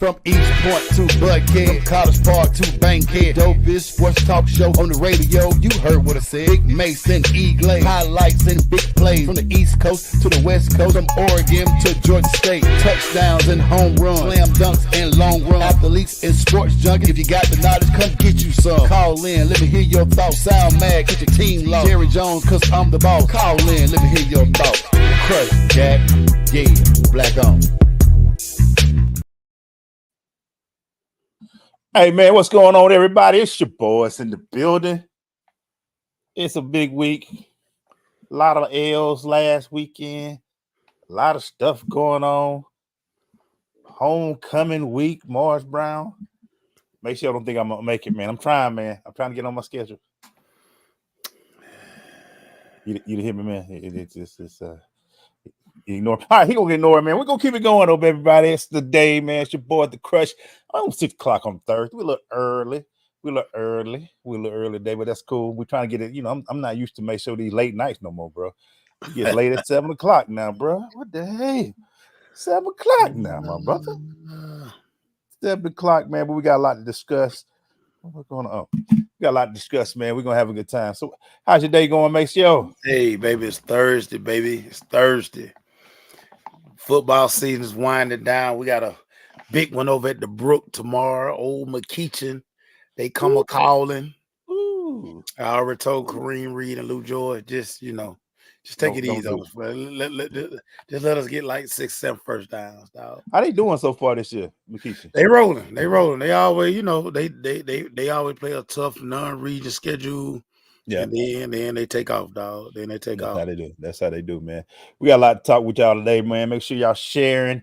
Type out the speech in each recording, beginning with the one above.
From East Point to Buckhead, from College Park to Bankhead, dopest sports talk show on the radio. You heard what I said. Big Mason, Eagle, highlights and big plays from the East Coast to the West Coast, from Oregon to Georgia State. Touchdowns and home runs, slam dunks and long runs. Athletes and sports junkies. If you got the knowledge, come get you some. Call in, let me hear your thoughts. Sound mad, get your team lost. Jerry Jones, cause I'm the boss. Call in, let me hear your thoughts. Crush, Jack, yeah, black on. Hey, man, what's going on, everybody? It's your boys in the building. It's a big week. A lot of L's last weekend. A lot of stuff going on. Homecoming week, Morris Brown. Make sure I don't think I'm going to make it, man. I'm trying, man. I'm trying to get on my schedule. You hear me, man? You ignore. All right, he gonna get ignored, man. We're gonna keep it going, though, everybody. It's the day, man. It's your boy, The Crush. Almost 6 o'clock on Thursday. We're a little early. We're a little early today, but that's cool. We're trying to get it. You know, I'm not used to make sure these late nights no more, bro. It gets late at 7 o'clock now, bro. What the hell? 7 o'clock now, my brother. 7 o'clock, man. But we got a lot to discuss. What's going on? We got a lot to discuss, man. We're gonna have a good time. So, how's your day going, Maceo? Hey, baby, it's Thursday, baby. It's Thursday. Football season is winding down. We got a big one over at the Brook tomorrow. Old McKeachin. They come a calling. I already told Kareem Reed and Lou George, just take it easy on us, bro. Just let us get like 6, 7 first downs, dog. How they doing so far this year, McKeachin? They rolling. They always, they always play a tough non-region schedule. Yeah, and then they take off, dog. Then they take off. That's how they do. That's how they do, man. We got a lot to talk with y'all today, man. Make sure y'all sharing,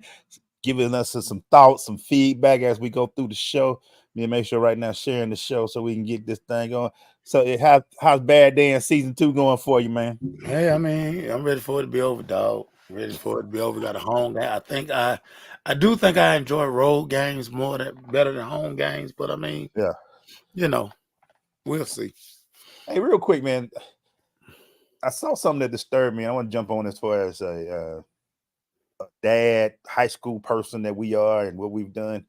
giving us some thoughts, some feedback as we go through the show. Make sure right now sharing the show so we can get this thing going. So, how's Bad Day in season 2 going for you, man? Hey, I mean, I'm ready for it to be over, dog. Ready for it to be over. Got a home game. I do think I enjoy road games better than home games. But I mean, yeah, we'll see. Hey, real quick, man. I saw something that disturbed me. I want to jump on as far as a dad, high school person that we are and what we've done.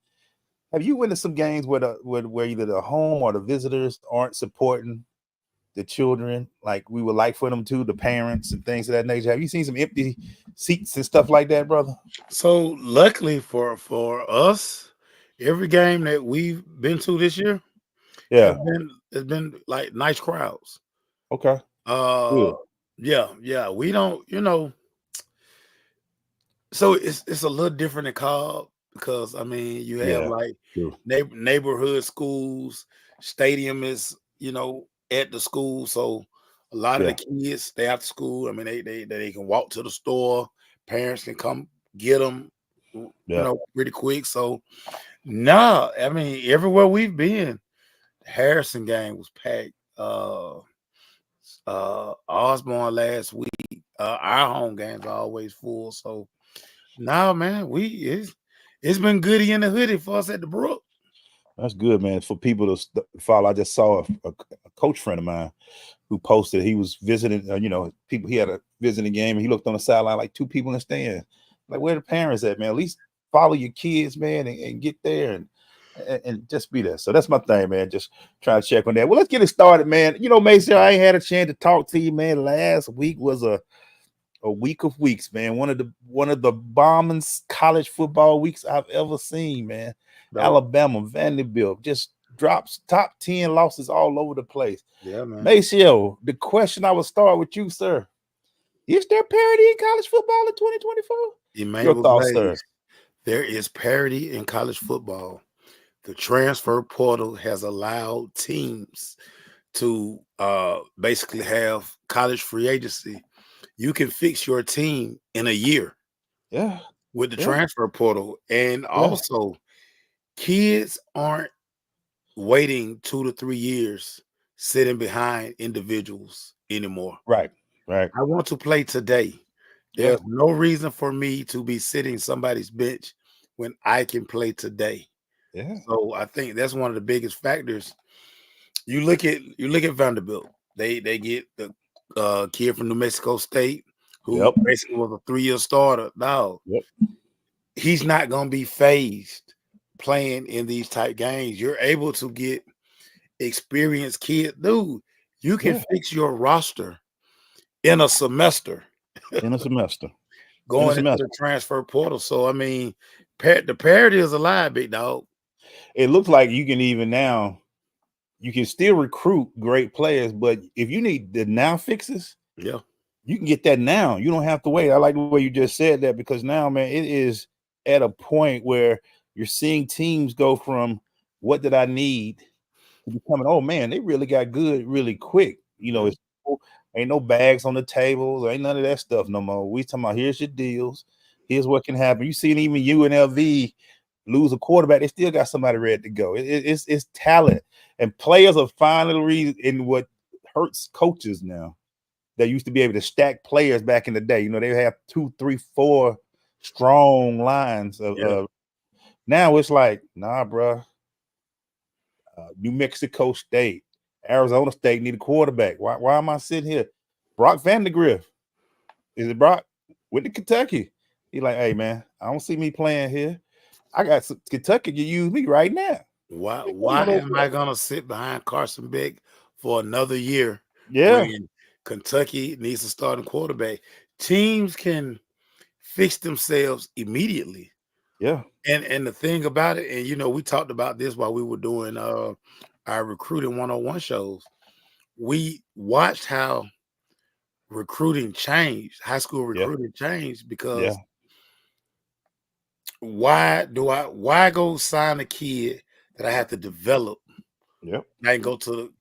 Have you went to some games where either the home or the visitors aren't supporting the children like we would like for them to, the parents and things of that nature? Have you seen some empty seats and stuff like that, brother? So luckily for us, every game that we've been to this year, it's been like nice crowds. Okay. Good. Yeah. We don't, so it's a little different in Cobb because I mean you have neighborhood schools, stadium is at the school, so a lot of the kids stay after school. I mean they can walk to the store, parents can come get them, pretty quick. So I mean everywhere we've been. Harrison game was packed. Osborne last week. Our home games are always full. So now, man, it's been goody in the hoodie for us at the Brook. That's good, man. For people to follow, I just saw a coach friend of mine who posted he was visiting. People. He had a visiting game, and he looked on the sideline like 2 people in the stand. Like, where the parents at, man? At least follow your kids, man, and get there and just be there. So that's my thing, man. Just trying to check on that. Well, let's get it started, man. Mason, I ain't had a chance to talk to you, man. Last week was a week of weeks, man. One of the bombing college football weeks I've ever seen, man. No. Alabama, Vanderbilt just drops top 10 losses all over the place. Yeah, man. Maceo, the question I will start with you, sir. Is there parity in college football in 2024? Your thoughts, sir? There is parity in college football. The transfer portal has allowed teams to basically have college free agency. You can fix your team in a year. Yeah. With the transfer portal. And also, kids aren't waiting 2 to 3 years sitting behind individuals anymore. Right. I want to play today. There's no reason for me to be sitting somebody's bench when I can play today. Yeah. So I think that's one of the biggest factors. You look at Vanderbilt. They get the kid from New Mexico State who basically was a 3-year starter. Now he's not gonna be phased playing in these type games, you're able to get experienced kid. Dude, you can fix your roster in a semester. In a semester. Going into the transfer portal. So, I mean, the parity is alive, big dog. It looks like you can even now, you can still recruit great players, but if you need the now fixes, yeah, you can get that now. You don't have to wait. I like the way you just said that, because now, man, it is at a point where you're seeing teams go from what did I need to becoming, oh man, they really got good really quick. You know, it's ain't no bags on the tables, ain't none of that stuff no more. We talking about here's your deals, here's what can happen. You seen even UNLV lose a quarterback, they still got somebody ready to go. It's talent, and players are finally in what hurts coaches now. They used to be able to stack players back in the day. You know, they have 2, 3, 4 strong lines of now it's like, nah, bro. New Mexico State, Arizona State need a quarterback. Why am I sitting here? Brock Vandegrift. Is it Brock? Went to Kentucky. He like, hey man, I don't see me playing here. I got some, Kentucky can use me right now. Why am I gonna sit behind Carson Beck for another year? Yeah. When Kentucky needs a starting quarterback. Teams can fix themselves immediately. Yeah. And the thing about it, and you know, we talked about this while we were doing our recruiting 101 shows. We watched how recruiting changed, high school recruiting changed, because why go sign a kid that I have to develop? Yep. I can go to the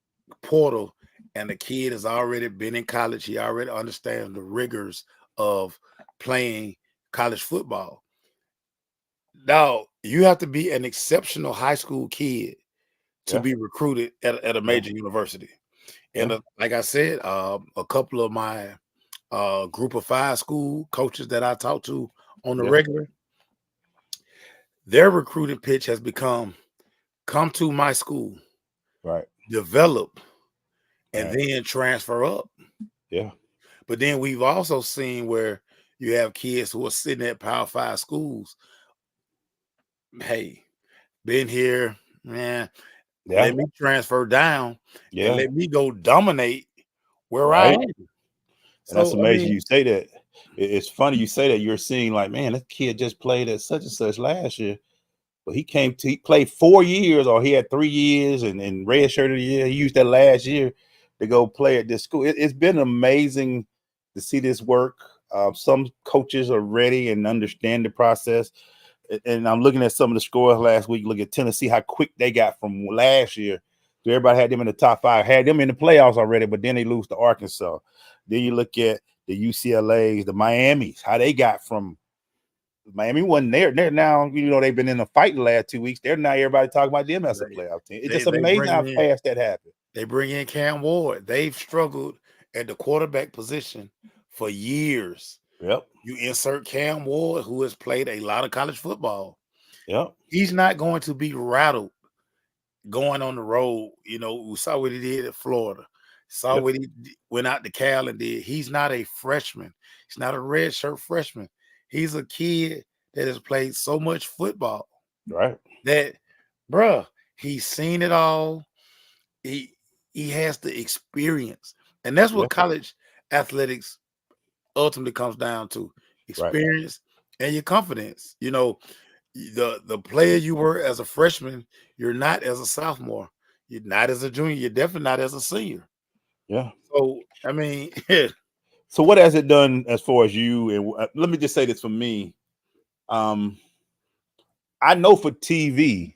portal and the kid has already been in college. He already understands the rigors of playing college football. Now, you have to be an exceptional high school kid to be recruited at a major university. And like I said, a couple of my group of 5 school coaches that I talk to on the regular, their recruiting pitch has become, come to my school, develop, and then transfer up. Yeah. But then we've also seen where you have kids who are sitting at Power 5 schools. Hey, been here, man. Let me transfer down and let me go dominate where I am. So, and that's amazing you say that. It's funny you say that. You're seeing like, man, that kid just played at such and such last year, but he played 4 years, or he had 3 years and redshirted a year. He used that last year to go play at this school. It's been amazing to see this work. Some coaches are ready and understand the process. And I'm looking at some of the scores last week. Look at Tennessee, how quick they got from last year. So everybody had them in the top 5, had them in the playoffs already, but then they lose to Arkansas. Then you look at the UCLAs, the Miamis, how they got from Miami wasn't there. They're now, you know, they've been in the fight the last 2 weeks. They're now everybody talking about them as a playoff team. It's just amazing how fast that happened. They bring in Cam Ward. They've struggled at the quarterback position for years. Yep. You insert Cam Ward, who has played a lot of college football. Yep. He's not going to be rattled going on the road. You know, we saw what he did at Florida. Saw what he went out to Cal and did. He's not a freshman. He's not a redshirt freshman. He's a kid that has played so much football. Right. That, bruh, he's seen it all. He has the experience. And that's what college athletics ultimately comes down to. Experience and your confidence. You know, the player you were as a freshman, you're not as a sophomore. You're not as a junior. You're definitely not as a senior. Yeah. So, I mean, so what has it done as far as you? And let me just say this for me. I know for TV,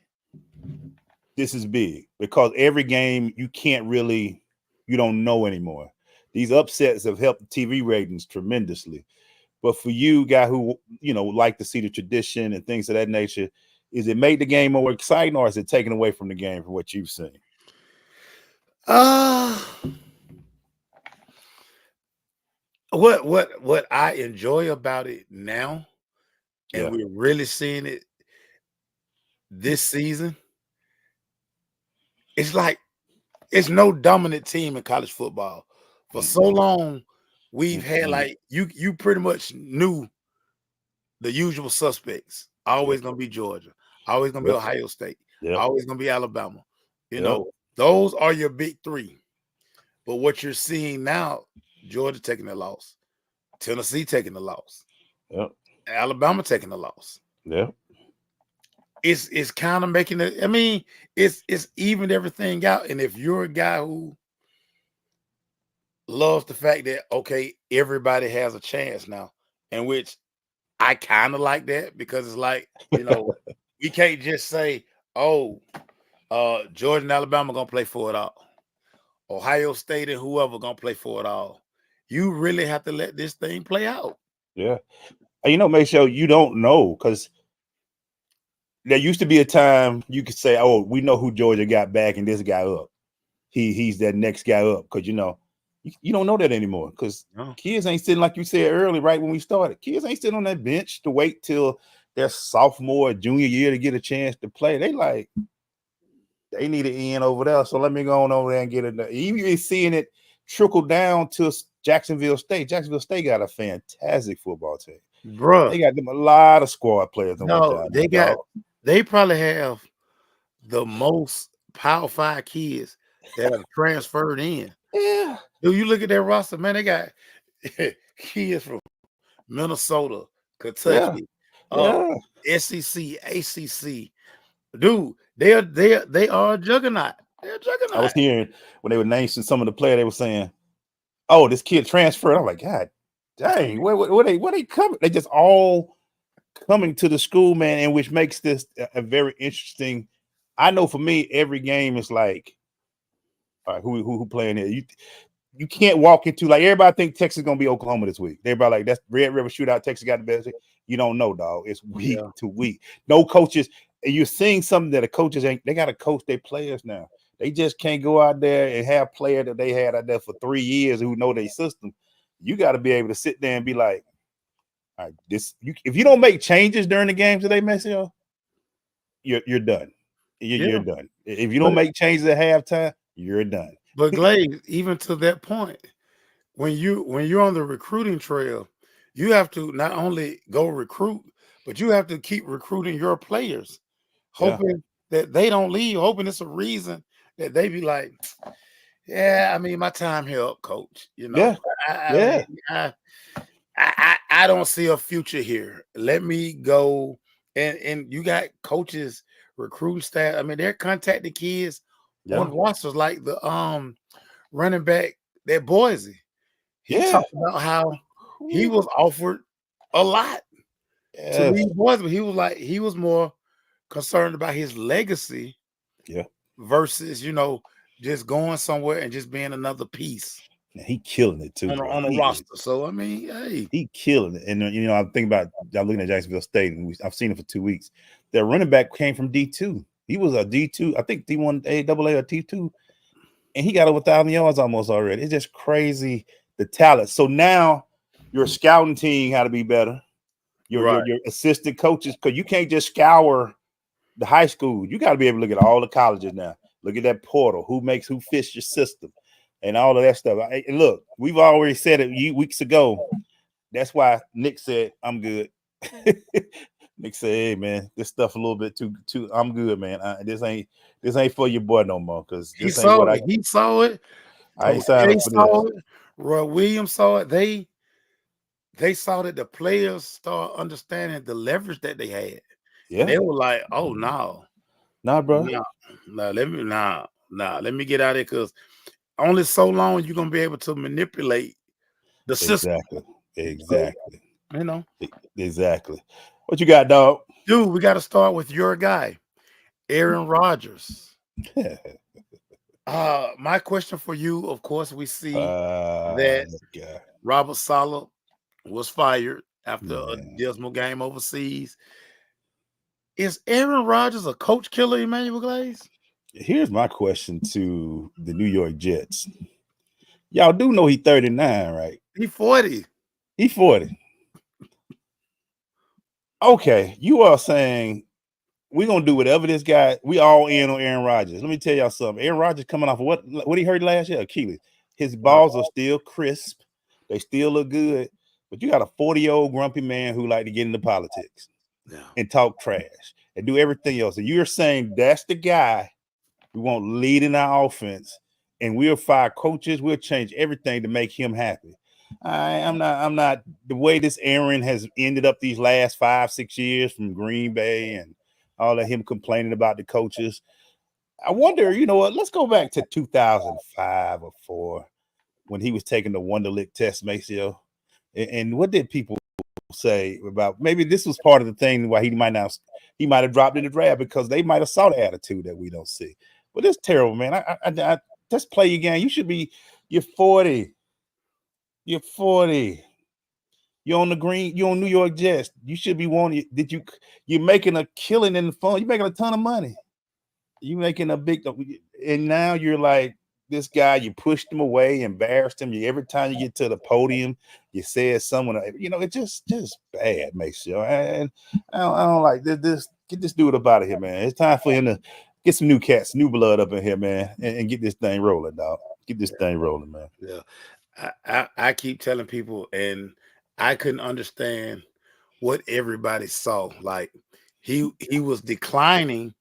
this is big because every game you don't know anymore. These upsets have helped TV ratings tremendously. But for you, guy who, you know, like to see the tradition and things of that nature, is it made the game more exciting, or is it taken away from the game from what you've seen? What I enjoy about it now, and we're really seeing it this season, it's like it's no dominant team in college football. For so long, we've had like you pretty much knew the usual suspects. Always gonna be Georgia, always gonna be Ohio State, always gonna be Alabama. You know, those are your big three. But what you're seeing now, Georgia taking the loss, Tennessee taking the loss, Alabama taking the loss. It's kind of making it. I mean, it's evened everything out. And if you're a guy who loves the fact that everybody has a chance now, in which I kind of like that, because it's like, you know, we can't just say, Georgia and Alabama gonna play for it all. Ohio State and whoever gonna play for it all. You really have to let this thing play out. Yeah. You know, make sure you don't know, because there used to be a time you could say, oh, we know who Georgia got back and this guy up. He's that next guy up, because, you know, you don't know that anymore, because kids ain't sitting, like you said earlier, right when we started. Kids ain't sitting on that bench to wait till their sophomore, junior year to get a chance to play. They need an end over there, so let me go on over there and get it. Even seeing it trickle down to Jacksonville State. Jacksonville State got a fantastic football team. Bro, they got them a lot of squad players. They probably have the most Power 5 kids that have transferred in. Yeah. Dude, you look at their roster, man, they got kids from Minnesota, Kentucky, SEC, ACC. Dude, they are a juggernaut. They're a juggernaut. I was hearing when they were naming some of the players, they were saying, oh, this kid transferred. I'm like, God dang, where they coming? They just all coming to the school, man, and which makes this a very interesting. I know for me, every game is like, all right, who playing here? You can't walk into, like, everybody think Texas is gonna be Oklahoma this week. Everybody like, that's Red River Shootout. Texas got the best. You don't know, dog. It's week to week. No coaches, and you're seeing something that the coaches ain't. They got to coach their players now. They just can't go out there and have players that they had out there for 3 years who know their system. You got to be able to sit there and be like, all right, if you don't make changes during the games today, Maceo, you're done. You're done. If you don't make changes at halftime, you're done. But Glaze, even to that point, when you're on the recruiting trail, you have to not only go recruit, but you have to keep recruiting your players, hoping that they don't leave, hoping it's a reason that they be like, yeah, I mean, my time here up, coach. You know, I don't see a future here. Let me go. And you got coaches, recruiting staff. I mean, they're contacting kids on rosters, like the running back at Boise. He talked about how he was offered a lot to leave Boise, but he was more concerned about his legacy versus, you know, just going somewhere and just being another piece. He killing it too on a roster. So I mean, hey, he killing it. And you know, I'm thinking about looking at Jacksonville State, and I've seen it for 2 weeks. Their running back came from D2. He was a D2, I think D1, AA or T2, and he got over 1,000 yards almost already. It's just crazy, the talent. So now your scouting team got to be better. Your assistant coaches, because you can't just scour the high school. You got to be able to look at all the colleges now. Look at that portal. Who fits your system, and all of that stuff. And look, we've already said it weeks ago. That's why Nick said, "I'm good." Nick said, "Hey man, this stuff a little bit too. I'm good, man. This ain't for your boy no more." Because he saw it. He saw it. I ain't signed up for this. Roy Williams saw it. They saw that the players start understanding the leverage that they had. Yeah, they were like, "Oh no, bro, let me get out of there, because only so long you're gonna be able to manipulate the system." Exactly. You know, exactly. What you got, dog? Dude, we got to start with your guy, Aaron Rodgers. My question for you, of course, we see that Robert Saleh was fired after a dismal game overseas. Is Aaron Rodgers a coach killer, Emmanuel Glaze? Here's my question to the New York Jets. Y'all do know he's 39, right? He's 40. He's 40. Okay, you are saying we're gonna do whatever this guy. We all in on Aaron Rodgers. Let me tell y'all something. Aaron Rodgers coming off of what he heard last year, Achilles. His balls are still crisp. They still look good. But you got a 40-year-old grumpy man who like to get into politics and talk trash. and do everything else. And you're saying that's the guy we want leading our offense, and we'll fire coaches, we'll change everything to make him happy. I'm not the way this Aaron has ended up these last 5-6 years from Green Bay and all of him complaining about the coaches. I wonder, you know what? Let's go back to 2005 or 4 when he was taking the Wonderlic test, Maceo. And what did people say about maybe this was part of the thing why he might have dropped in the draft because they might have saw the attitude that we don't see. But it's terrible, man. I just play your game. You're 40. You're 40. You're on the green. You're on New York Jets. You should be wanting. You're making a killing in the phone. You're making a ton of money. You're making a big, and now you're like this guy. You pushed him away, embarrassed him. Every time you get to the podium, you said someone. You know, it just bad, makes you. And I don't like this. Get this dude up out of here, man. It's time for him to get some new cats, new blood up in here, man, and get this thing rolling, dog. Get this thing rolling, man. Yeah, I keep telling people, and I couldn't understand what everybody saw. Like he was declining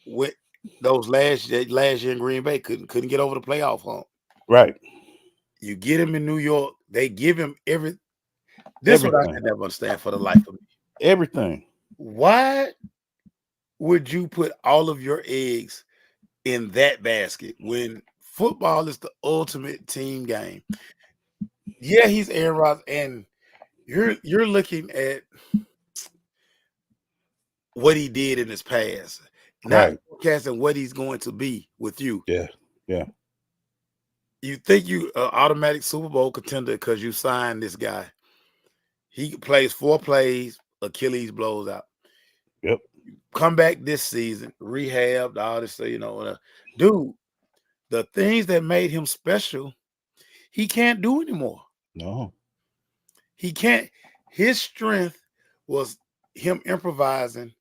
with those last year in Green Bay. Couldn't get over the playoff hump. Right. You get him in New York, they give him everything. This is what I can never understand for the life of me. Everything. Why would you put all of your eggs in that basket when football is the ultimate team game? Yeah, he's Aaron Rodgers, and you're looking at what he did in his past, not forecasting what he's going to be with you. Yeah. You think you an automatic Super Bowl contender because you signed this guy. He plays 4 plays, Achilles blows out. Yep. Come back this season, rehab, all this, you know, dude. The things that made him special, he can't do anymore. No, he can't. His strength was him improvising,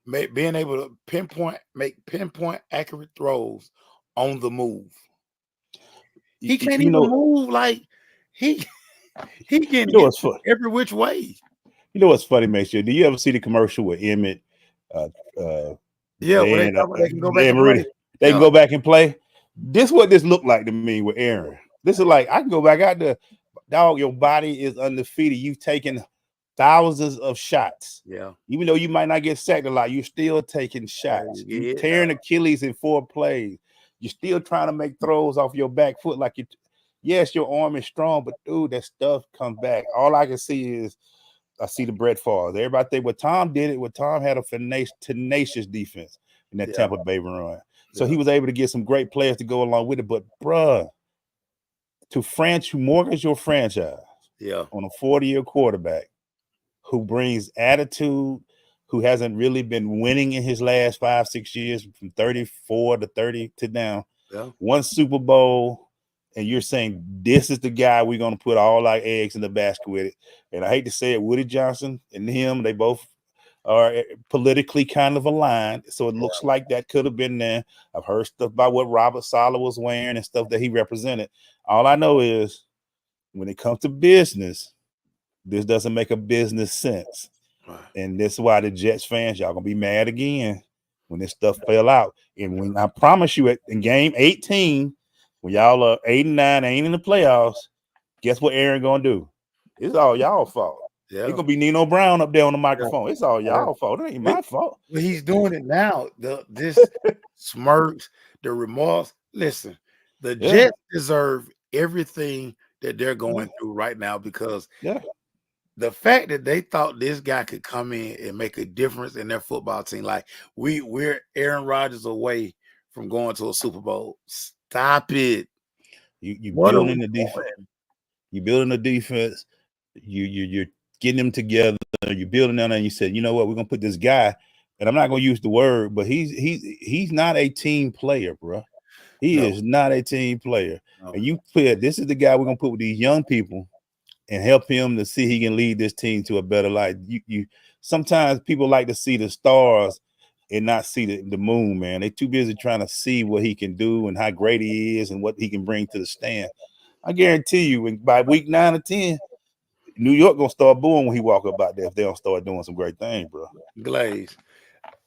being able to make pinpoint accurate throws on the move. He can't even move like he can every which way. You know what's funny, Maceo? Do you ever see the commercial with Emmett? Yeah, they can go back and play. They can go back and play. This is what this looked like to me with Aaron. This is like I can go back out there. Dog, your body is undefeated. You've taken thousands of shots. Yeah. Even though you might not get sacked a lot, you're still taking shots. You're tearing Achilles in 4 plays. You're still trying to make throws off your back foot. Like yes, your arm is strong, but dude, that stuff comes back. All I can see is I see the Brett Favre. Everybody think what Tom did it. What Tom had a tenacious defense in that Tampa Bay run. So he was able to get some great players to go along with it. But bruh, to mortgage your franchise on a 40-year quarterback who brings attitude, who hasn't really been winning in his last 5-6 years from 34 to 30 to now. Yeah. 1 Super Bowl, and you're saying this is the guy we're going to put all our eggs in the basket with it. And I hate to say it, Woody Johnson and him, they both are politically kind of aligned. So it looks like that could have been there. I've heard stuff about what Robert Saleh was wearing and stuff that he represented. All I know is when it comes to business, this doesn't make a business sense. Right. And that's why the Jets fans, y'all gonna be mad again when this stuff fell out. And when I promise you in game 18, when y'all are 8-9, ain't in the playoffs, guess what Aaron gonna do? It's all y'all fault. Yeah. It's gonna be Nino Brown up there on the microphone. It's all y'all fault. It ain't my fault. Well, he's doing it now. This smirks, the remorse. Listen, the Jets deserve everything that they're going through right now because the fact that they thought this guy could come in and make a difference in their football team, like we're Aaron Rodgers away from going to a Super Bowl. Stop it. You building the defense. You building the defense. You're getting them together. You're building down there. And you said, you know what? We're gonna put this guy, and I'm not gonna use the word, but he's not a team player, bro. He is not a team player. No. And you put this is the guy we're gonna put with these young people and help him to see he can lead this team to a better life. You sometimes people like to see the stars and not see the moon, man. They're too busy trying to see what he can do and how great he is and what he can bring to the stand. I guarantee you, by week 9 or 10, New York gonna start booing when he walk up out there if they don't start doing some great things, bro. Glaze,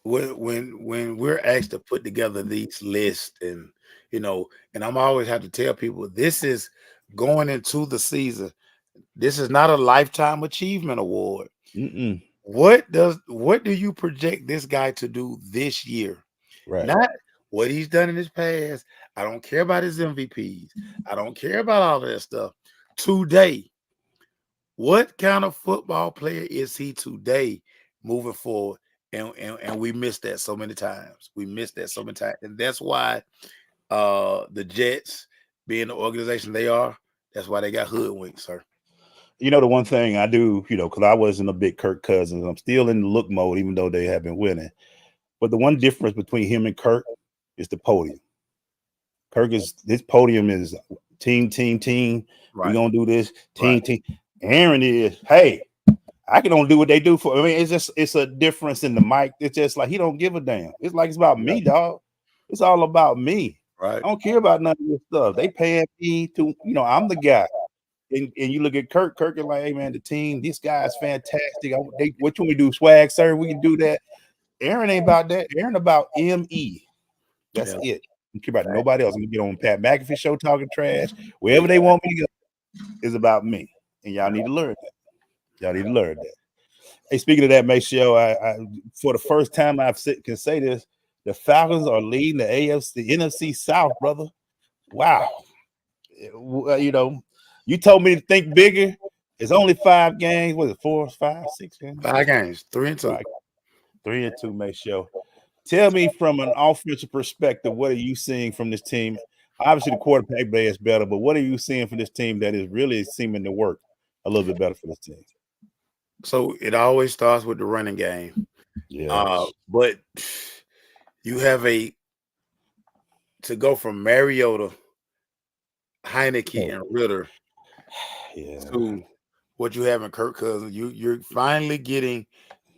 when we're asked to put together these lists, and and I'm always have to tell people, this is going into the season. This is not a lifetime achievement award. Mm-mm. What do you project this guy to do this year? Right. Not what he's done in his past. I don't care about his MVPs. I don't care about all of that stuff. Today, what kind of football player is he today moving forward? And we missed that so many times. We missed that so many times. And that's why the Jets, being the organization they are, that's why they got hoodwinked, sir. The one thing I do, because I wasn't a big Kirk Cousins, I'm still in the look mode, even though they have been winning. But the one difference between him and Kirk is the podium. His podium is team. Right. We're gonna do this, team. Aaron is, hey, I can only do what they do for. I mean, it's a difference in the mic. It's just like he don't give a damn. It's like it's about me, dog. It's all about me. Right. I don't care about none of this stuff. They paying me to, I'm the guy. And you look at Kirk is like, hey man, the team, this guy is fantastic. What you want me to do? Swag, sir? We can do that. Aaron ain't about that. Aaron about ME. That's it. I don't care about nobody else. I'm gonna get on Pat McAfee show talking trash. Wherever they want me to go is about me. And y'all need to learn that. Hey, speaking of that, Maceo, I for the first time can say this, the Falcons are leading the NFC South, brother. Wow. You told me to think bigger. It's only 5 games. Was it 4, 5, 6 games? 5 games, 3-2. 3-2, Maceo. Tell me from an offensive perspective, what are you seeing from this team? Obviously, the quarterback play is better, but what are you seeing from this team that is really seeming to work a little bit better for this team? So it always starts with the running game. Yeah. But you have to go from Mariota, Heineke, and Ritter to what you have in Kirk Cousins. You're finally getting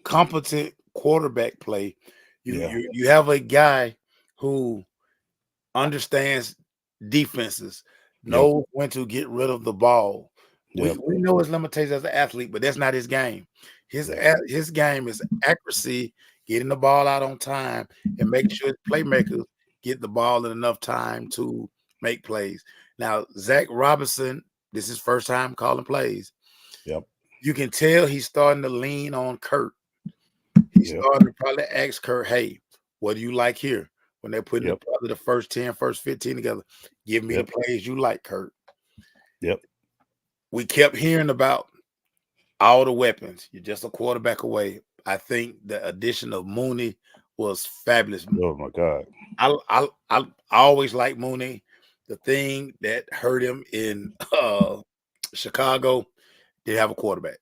competent quarterback play. You have a guy who understands defenses, knows when to get rid of the ball. We know his limitations as an athlete, but that's not his game. His game is accuracy, getting the ball out on time, and making sure his playmakers get the ball in enough time to make plays. Now, Zach Robinson, this is his first time calling plays. Yep. You can tell he's starting to lean on Kurt. He's starting to probably ask Kurt, hey, what do you like here? When they're putting probably the first 10, first 15 together, give me the plays you like, Kurt. Yep. We kept hearing about all the weapons. You're just a quarterback away. I think the addition of Mooney was fabulous. Oh my God. I always liked Mooney. The thing that hurt him in Chicago, didn't have a quarterback.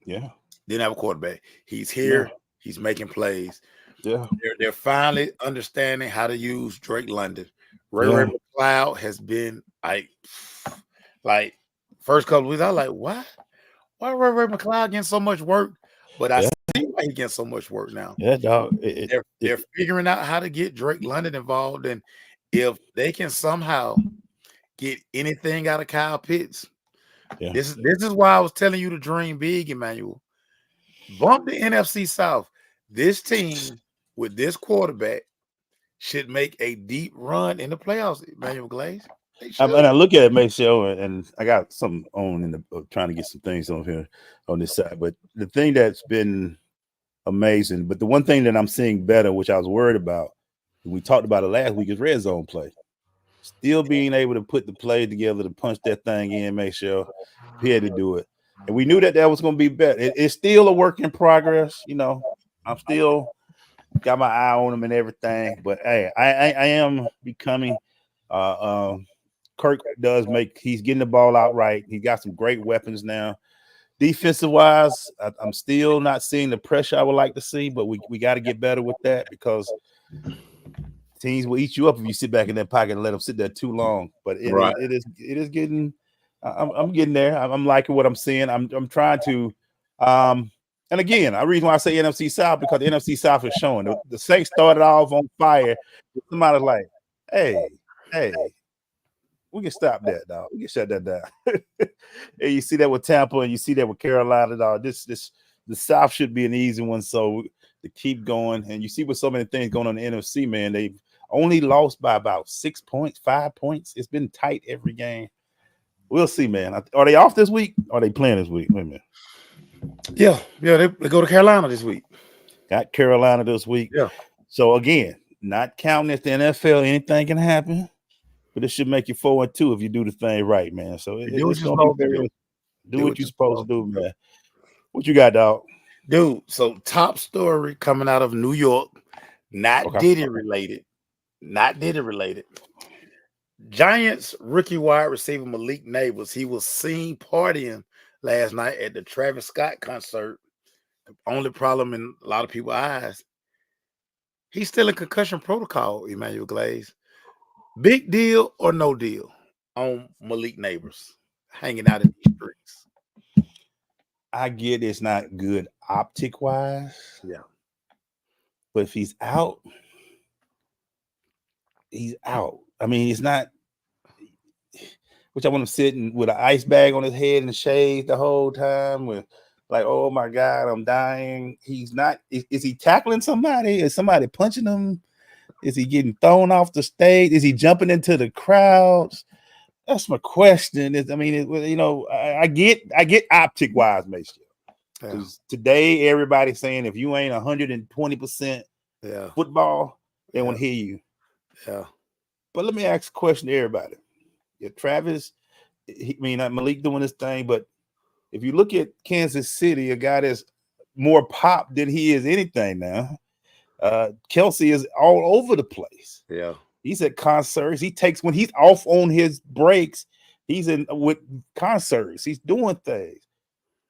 Yeah. Didn't have a quarterback. He's here. Yeah. He's making plays. Yeah. They're finally understanding how to use Drake London. Ray McLeod has been like first couple of weeks, I was like, what? Why Ray McLeod getting so much work? But I see why he getting so much work now. Yeah, dog. They're figuring out how to get Drake London involved. And if they can somehow get anything out of Kyle Pitts, this is why I was telling you to dream big, Emmanuel. Bump the NFC South. This team with this quarterback should make a deep run in the playoffs, Emmanuel Glaze. And I look at it, Maceo, and I got something on trying to get some things on here on this side. But the thing that's been amazing, but the one thing that I'm seeing better, which I was worried about, we talked about it last week, is red zone play. Still being able to put the play together to punch that thing in, Maceo. He had to do it. And we knew that was going to be better. It's still a work in progress. I'm still got my eye on him and everything. But, hey, I am becoming Kirk he's getting the ball out right. He got some great weapons now. Defensive wise, I'm still not seeing the pressure I would like to see, but we got to get better with that because teams will eat you up if you sit back in that pocket and let them sit there too long. But it is getting. I'm getting there. I'm liking what I'm seeing. I'm trying to. And again, the reason why I say NFC South because the NFC South is showing the Saints started off on fire. Somebody's like, hey. We can stop that, dog. We can shut that down. And you see that with Tampa, and you see that with Carolina, dog. The South should be an easy one. So to keep going. And you see with so many things going on in the NFC, man, they've only lost by about 6 points, 5 points. It's been tight every game. We'll see, man. Are they off this week? Or are they playing this week? Wait a minute. Yeah, they go to Carolina this week. Got Carolina this week. Yeah. So again, not counting if the NFL, anything can happen, but it should make you 4-2 if you do the thing right, man. So do what you're supposed to do, man. What you got, dog? Dude, so top story coming out of New York, not Diddy related. Not Diddy related. Giants rookie wide receiver Malik Neighbors, he was seen partying last night at the Travis Scott concert. The only problem in a lot of people's eyes, he's still in concussion protocol, Emmanuel Glaze. Big deal or no deal on Malik Neighbors hanging out in these streets? I get it's not good optic wise. Yeah. But if he's out, he's out. I mean, it's not, which I want him sitting with an ice bag on his head and shades the whole time with like, oh my God, I'm dying. He's not, is he tackling somebody? Is somebody punching him? Is he getting thrown off the stage? Is he jumping into the crowds? That's my question. I get optic wise, Mason. Because today everybody's saying if you ain't 120% football, they won't hear you. Yeah. But let me ask a question to everybody. Yeah, Travis, Malik doing this thing, but if you look at Kansas City, a guy that's more pop than he is anything now, Kelsey is all over the place. Yeah. He's at concerts. When he's off on his breaks, he's in with concerts. He's doing things.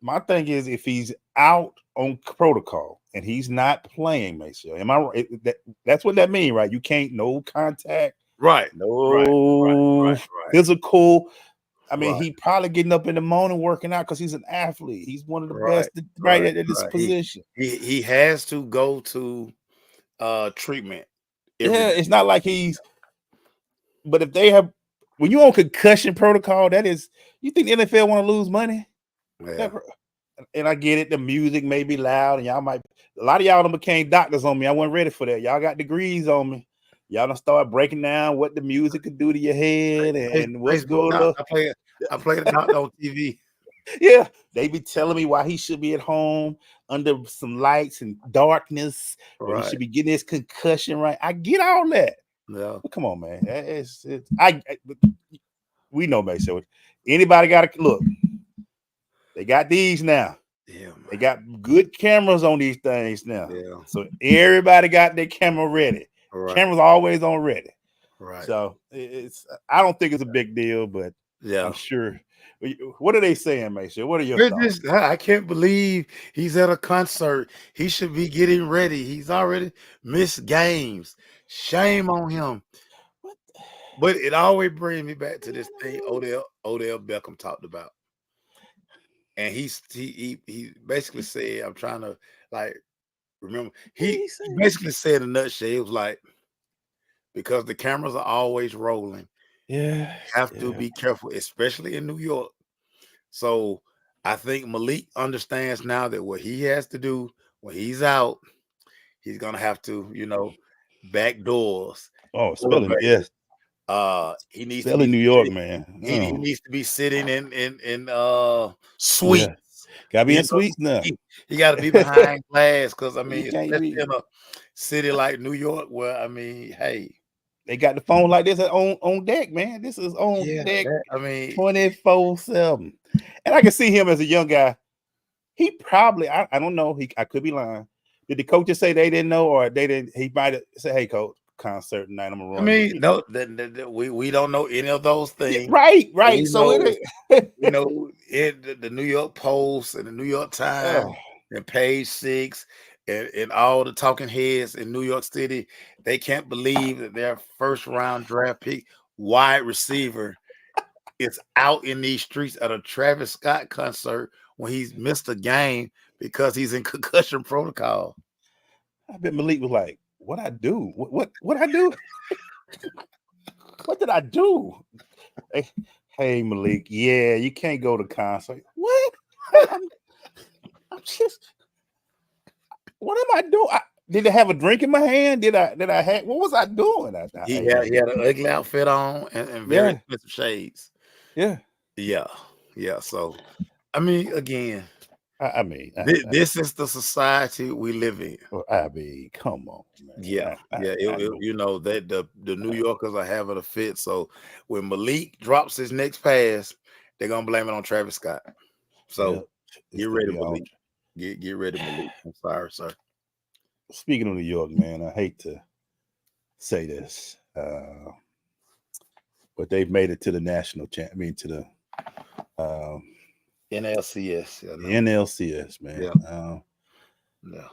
My thing is, if he's out on protocol and he's not playing, Mason, am I right? That's what that means, right? You can't, no contact, right? No physical. I mean, he probably getting up in the morning working out because he's an athlete. He's one of the best, at this position. He has to go to treatment. It's not like he's. But if they have, when you're on concussion protocol, that is, you think the NFL want to lose money? Yeah. And I get it. The music may be loud, and a lot of y'all done became doctors on me. I wasn't ready for that. Y'all got degrees on me. Y'all done start breaking down what the music could do to your head and what's going on. I play the doctor on TV. Yeah, they be telling me why he should be at home under some lights and darkness. He should be getting his concussion right. I get all that. Yeah, but come on, man. We know, man. So anybody got to look. They got these now. Yeah, man. They got good cameras on these things now. Yeah. So everybody got their camera ready. Right. Cameras always on ready. Right. So I don't think it's a big deal, but I'm sure. What are they saying, Mason? What are your thoughts? I can't believe he's at a concert. He should be getting ready. He's already missed games. Shame on him. But it always brings me back to this thing Odell Beckham talked about. And he basically said, I'm trying to remember. He basically said in a nutshell, it was like, because the cameras are always rolling. Yeah. You have to be careful, especially in New York. So I think Malik understands now that what he has to do when he's out, he's gonna have to, back doors. Oh, spelling, yes. He needs to be in New York, man. He needs to be sitting in suites. Gotta be in suites now. He got to be behind glass because especially in a city like New York, where hey, they got the phone like this on deck, man. This is on deck. 24/7. And I can see him as a young guy. He probably, I don't know. I could be lying. Did the coaches say they didn't know, or they didn't? He might have said, "Hey, coach, concert tonight. I'm gonna run." No, we don't know any of those things. Right. So the New York Post and the New York Times and Page 6 and all the talking heads in New York City, they can't believe that their first round draft pick wide receiver is out in these streets at a Travis Scott concert when he's missed a game because he's in concussion protocol. I bet Malik was like, "What I do? What I do? What did I do?" Hey, Malik, you can't go to concert. What? I'm just. What am I doing? Did I have a drink in my hand? Did I have? What was I doing? He had an ugly outfit on and very expensive shades. Yeah. So, I mean, again, this is the society we live in. I mean, come on, man. You know that the New Yorkers are having a fit. So when Malik drops his next pass, they're gonna blame it on Travis Scott. So get ready, Malik. Get ready, Malik. I'm sorry, sir. Speaking of New York, man, I hate to say this, but they've made it to the national to the NLCS. NLCS, man.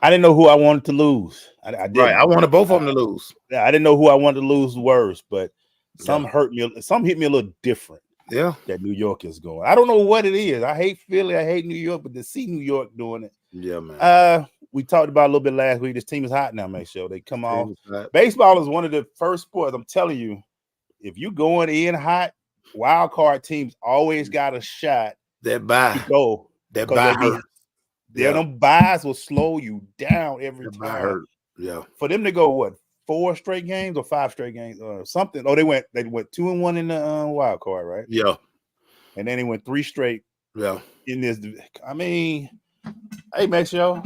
I didn't know who I wanted to lose. I didn't. Right, I wanted both of them to lose. I didn't know who I wanted to lose worse, but some hurt me. Some hit me a little different. Yeah, that New York is going. I don't know what it is. I hate Philly. I hate New York, but to see New York doing it. Yeah, man. We talked about a little bit last week. This team is hot now, man. Show they come on. Baseball is one of the first sports. I'm telling you, if you going in hot, wild card teams always got a shot. That buy to go. That buy hurt. Them buys will slow you down every time. Hurt. Yeah. For them to go what 4 straight games or 5 straight games or something. Oh, they went 2-1 in the wild card, right? Yeah. And then they went 3 straight. Yeah. In this, I mean, hey, Max, yo.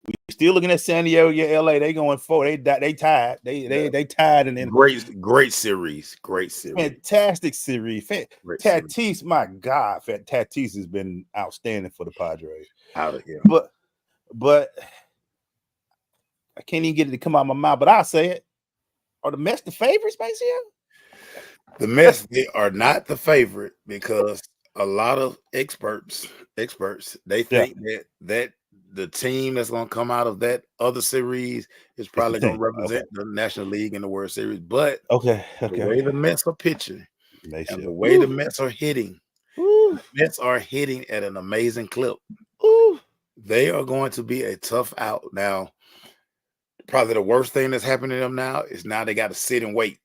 We still looking at San Diego, LA. They going 4. They tied. They tied and then great series. Fantastic series. Tatis, my God, Tatis has been outstanding for the Padres. Out of here. But I can't even get it to come out of my mouth. But I'll say it. Are the Mets the favorites, Maceo? The Mets, they are not the favorite because a lot of experts, they think that the team that's going to come out of that other series is probably going to represent the National League in the World Series. But the way the Mets are pitching and the way the Mets are hitting, the Mets are hitting at an amazing clip. They are going to be a tough out. Now, probably the worst thing that's happening to them now is now they got to sit and wait.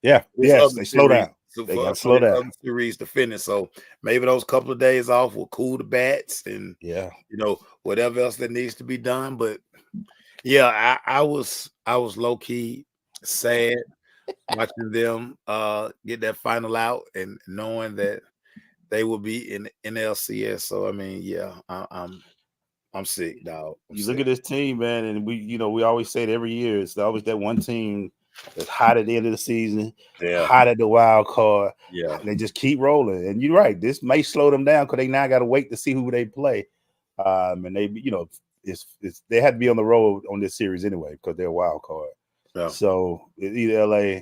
Yeah, they slow down. They got to slow down. Series to finish, so maybe those couple of days off will cool the bats and whatever else that needs to be done. But I was low key sad watching them get that final out and knowing that they will be in NLCS. So I mean, I'm sick, dog. Look at this team, man, and we always say it every year. It's always that one team that's hot at the end of the season, hot at the wild card. Yeah, and they just keep rolling. And you're right, this may slow them down because they now got to wait to see who they play. And they, they had to be on the road on this series anyway because they're a wild card. Yeah. So either LA,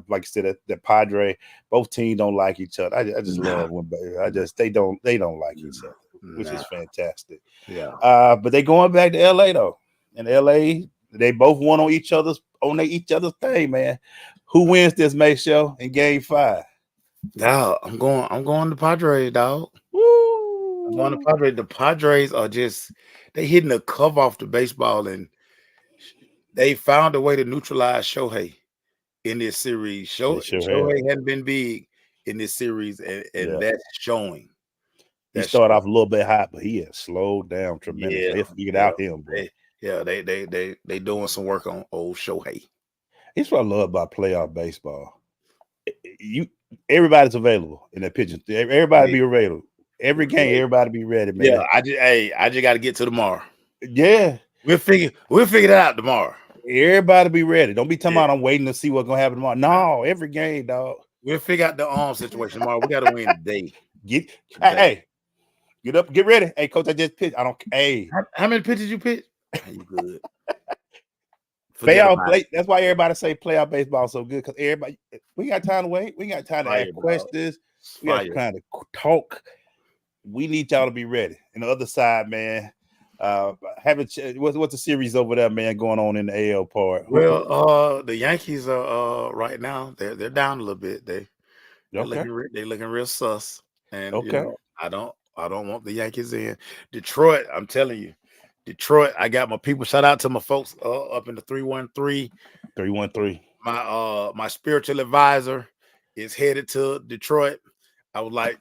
like I said, that Padre, both teams don't like each other. I just love when they don't like each other, which is fantastic. Yeah. But they going back to LA though, and LA they both won on each other's thing, man. Who wins this May show in Game 5? Dog, I'm going to Padres, dog. Woo! I'm going to Padres. The Padres are they hitting the cover off the baseball, and they found a way to neutralize Shohei in this series. Shohei hadn't been big in this series, and that's showing. He started off a little bit hot, but he has slowed down tremendously. Yeah, they figured out him, bro. They doing some work on old Shohei. It's what I love about playoff baseball. Everybody's available in that pitching. Everybody be available. Every game, everybody be ready, man. Yeah, I just got to get to tomorrow. Yeah, we'll figure that out tomorrow. Everybody be ready. Don't be talking about I'm waiting to see what's gonna happen tomorrow. No, every game, dog. We'll figure out the arm situation tomorrow. We got to win today. Hey, get up, get ready. Hey, coach, I just pitched. How many pitches you pitch? You good. That's why everybody say playoff baseball so good, because everybody, we got time to wait. We got time to ask questions. We got time to talk. We need y'all to be ready. And the other side, man, what's the series over there, man, going on in the AL part? Well, the Yankees are right now. They're down a little bit. They're looking real sus. And I don't want the Yankees in. Detroit, I'm telling you. Detroit, I got my people. Shout out to my folks up in the 313. 313. My spiritual advisor is headed to Detroit. I was like,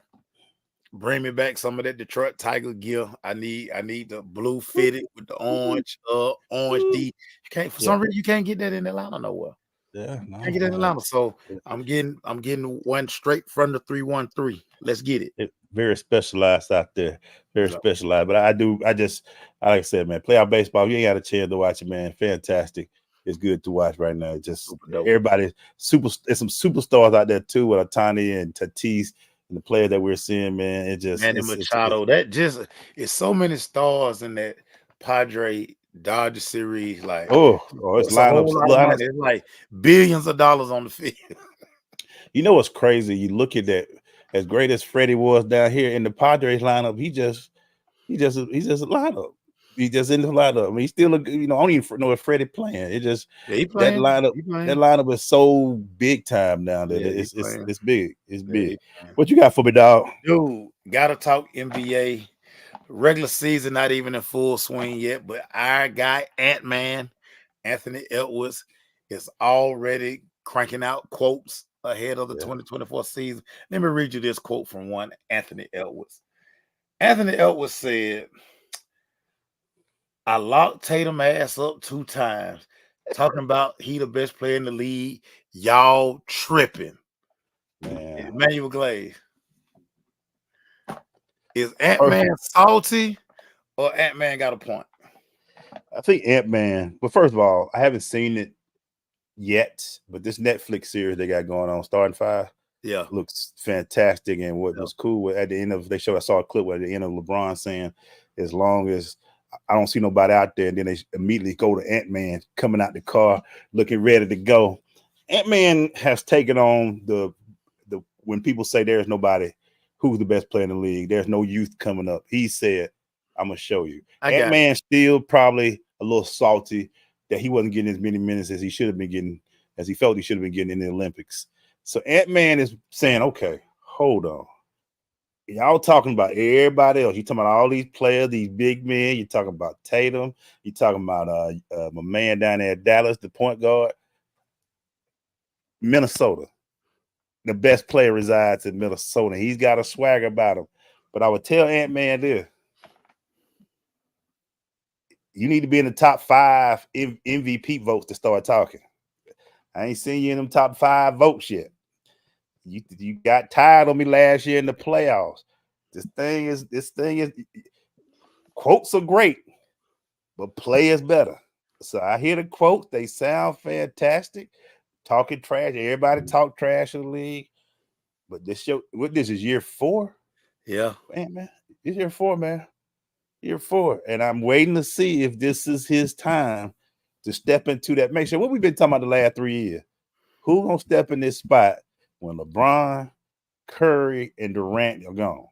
bring me back some of that Detroit Tiger gear. I need the blue fitted with the orange D. You can't for some reason you can't get that in Atlanta nowhere. Yeah, no, Can't get that in Atlanta. So I'm getting one straight from the 313. Let's get it. Very specialized out there. Very specialized. But like I said, man, playoff baseball, you ain't got a chance to watch it, man. Fantastic. It's good to watch right now. Just everybody there's some superstars out there too with Ohtani and Tatis and the players that we're seeing, man. It just Manny Machado. It's so many stars in that Padre Dodger series. Like it's lineups. It's like billions of dollars on the field. You know what's crazy? You look at that. As great as Freddie was down here in the Padres lineup, he's just a lineup. He's just in the lineup. I mean, he's still I don't even know if Freddie playing. It just that lineup is so big time now that it's big. It's big. What you got for me, dog? Dude, gotta talk NBA. Regular season not even in full swing yet, but our guy Ant-Man, Anthony Edwards, is already cranking out quotes ahead of the 2024 season. Let me read you this quote from one Anthony Edwards. Anthony Edwards said, "I locked Tatum ass up 2 times, talking about he the best player in the league. Y'all tripping." Man. Emmanuel Glaze. Is Ant-Man salty or Ant-Man got a point? I think Ant-Man, but first of all, I haven't seen it yet, but this Netflix series they got going on, Starting 5, looks fantastic. And what was cool at the end of I saw a clip at the end of LeBron saying, as long as I don't see nobody out there, and then they immediately go to Ant-Man coming out the car looking ready to go. Ant-Man has taken on the when people say there's nobody who's the best player in the league, there's no youth coming up. He said, I'm gonna show you. Ant-Man still probably a little salty that he wasn't getting as many minutes as he should have been getting, as he felt he should have been getting in the Olympics. So Ant-Man is saying, okay, hold on. Y'all talking about everybody else. You talking about all these players, these big men. You talking about Tatum. You talking about my man down there at Dallas, the point guard. Minnesota. The best player resides in Minnesota. He's got a swagger about him. But I would tell Ant-Man this. You need to be in the top 5 MVP votes to start talking. I ain't seen you in them top 5 votes yet. You got tired on me last year in the playoffs. This thing is quotes are great, but play is better. So I hear the quotes, they sound fantastic. Talking trash, everybody talk trash in the league. But this is year 4? Yeah. Man, it's year 4, man. Year 4, and I'm waiting to see if this is his time to step into that. Make sure what we've been talking about the last 3 years. Who gonna step in this spot when LeBron, Curry, and Durant are gone?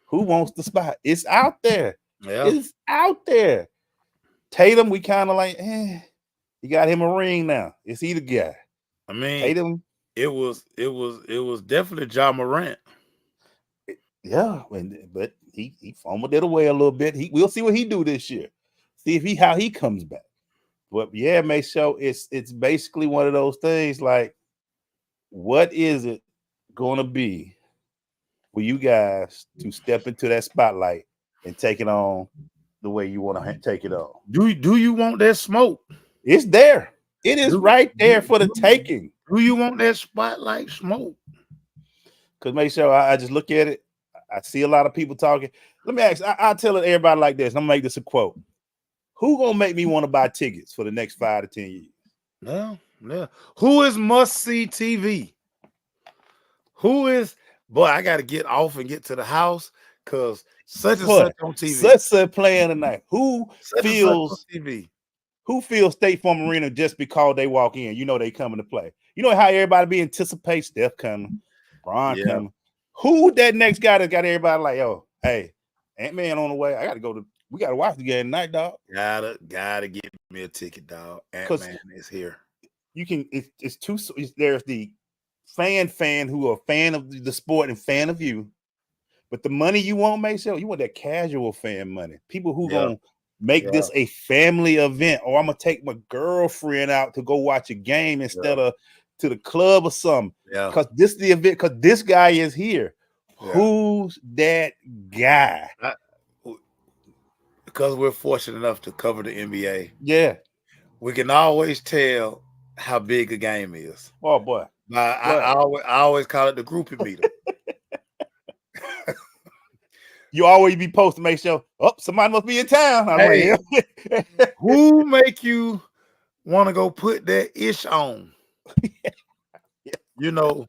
Who wants the spot? It's out there. Yeah. It's out there. Tatum, we kind of like, you got him a ring now. Is he the guy? I mean, Tatum. It was definitely Ja Morant. Yeah, but he fumbled it away a little bit. We'll see what he do this year. See if how he comes back. But yeah, make sure it's basically one of those things like, what is it going to be for you guys to step into that spotlight and take it on the way you want to take it on? Do you want that smoke? It's there. It is right there for the taking. Do you want that spotlight smoke? Because make sure I just look at it. I see a lot of people talking. Let me ask. I'll tell it everybody like this. I'm gonna make this a quote. Who gonna make me want to buy tickets for the next 5 to 10 years? Yeah. Who is must-see TV? Who is? Boy, I got to get off and get to the house because such and such on TV. Such playing tonight. Who feels TV? Who feels State Farm Arena just because they walk in? You know they coming to play. You know how everybody be anticipating Steph coming, Bron coming. Who that next guy that got everybody like, yo, hey, Ant-Man on the way. We gotta watch the game tonight, dog. Gotta get me a ticket, dog. Ant-Man is here. You can. There's the fan who are a fan of the sport and fan of you, but the money you want, make sure you want that casual fan money. People who gonna make this a family event, or I'm gonna take my girlfriend out to go watch a game instead of to the club or something. Yeah, because this is the event. Because this guy is here. Who's that guy? Because we're fortunate enough to cover the NBA. Yeah. We can always tell how big a game is. Oh boy. I always call it the groupie meter. You always be posting, make sure, somebody must be in town. Hey, who make you want to go put that ish on? You know,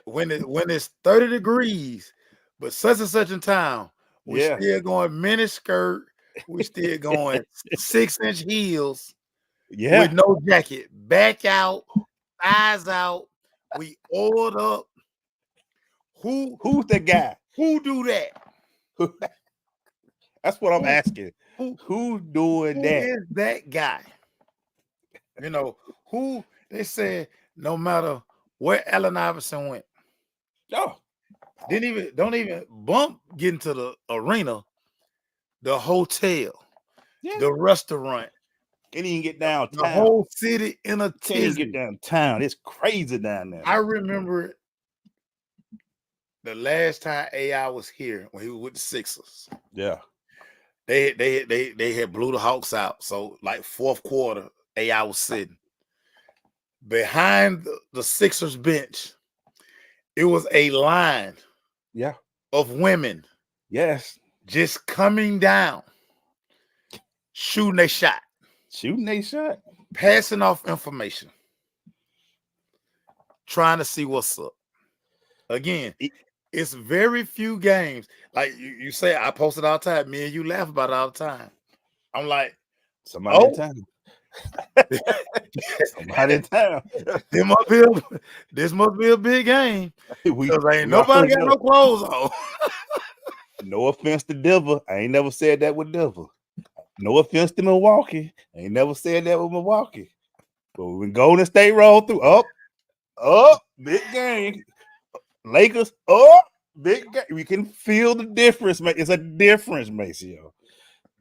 when it's 30 degrees, but such and such in town, we still going mini skirt, we still going 6-inch heels, with no jacket, back out, eyes out. We oiled up. Who's the guy? Who do that? That's what I'm asking. Who's doing that? Who is that guy? You know, who they said no matter where Allen Iverson went. Don't even bump get into the arena, the hotel, the restaurant. Can't even get downtown. The whole city in a tizzy. Can't even get downtown. It's crazy down there. I remember the last time AI was here when he was with the Sixers. Yeah. They had blew the Hawks out. So like fourth quarter, AI was sitting behind the Sixers bench. It was a line of women. Yes. Just coming down, shooting a shot. Passing off information. Trying to see what's up. Again, it's very few games. Like you say, I post it all the time. Me and you laugh about it all the time. I'm like, somebody in town. Somebody in town. This must be a big game. Because ain't nobody got no clothes on. No offense to Denver. I ain't never said that with Denver. No offense to Milwaukee. I ain't never said that with Milwaukee. But when Golden State roll through, big game. Lakers, big game. We can feel the difference, man. It's a difference, Maceo.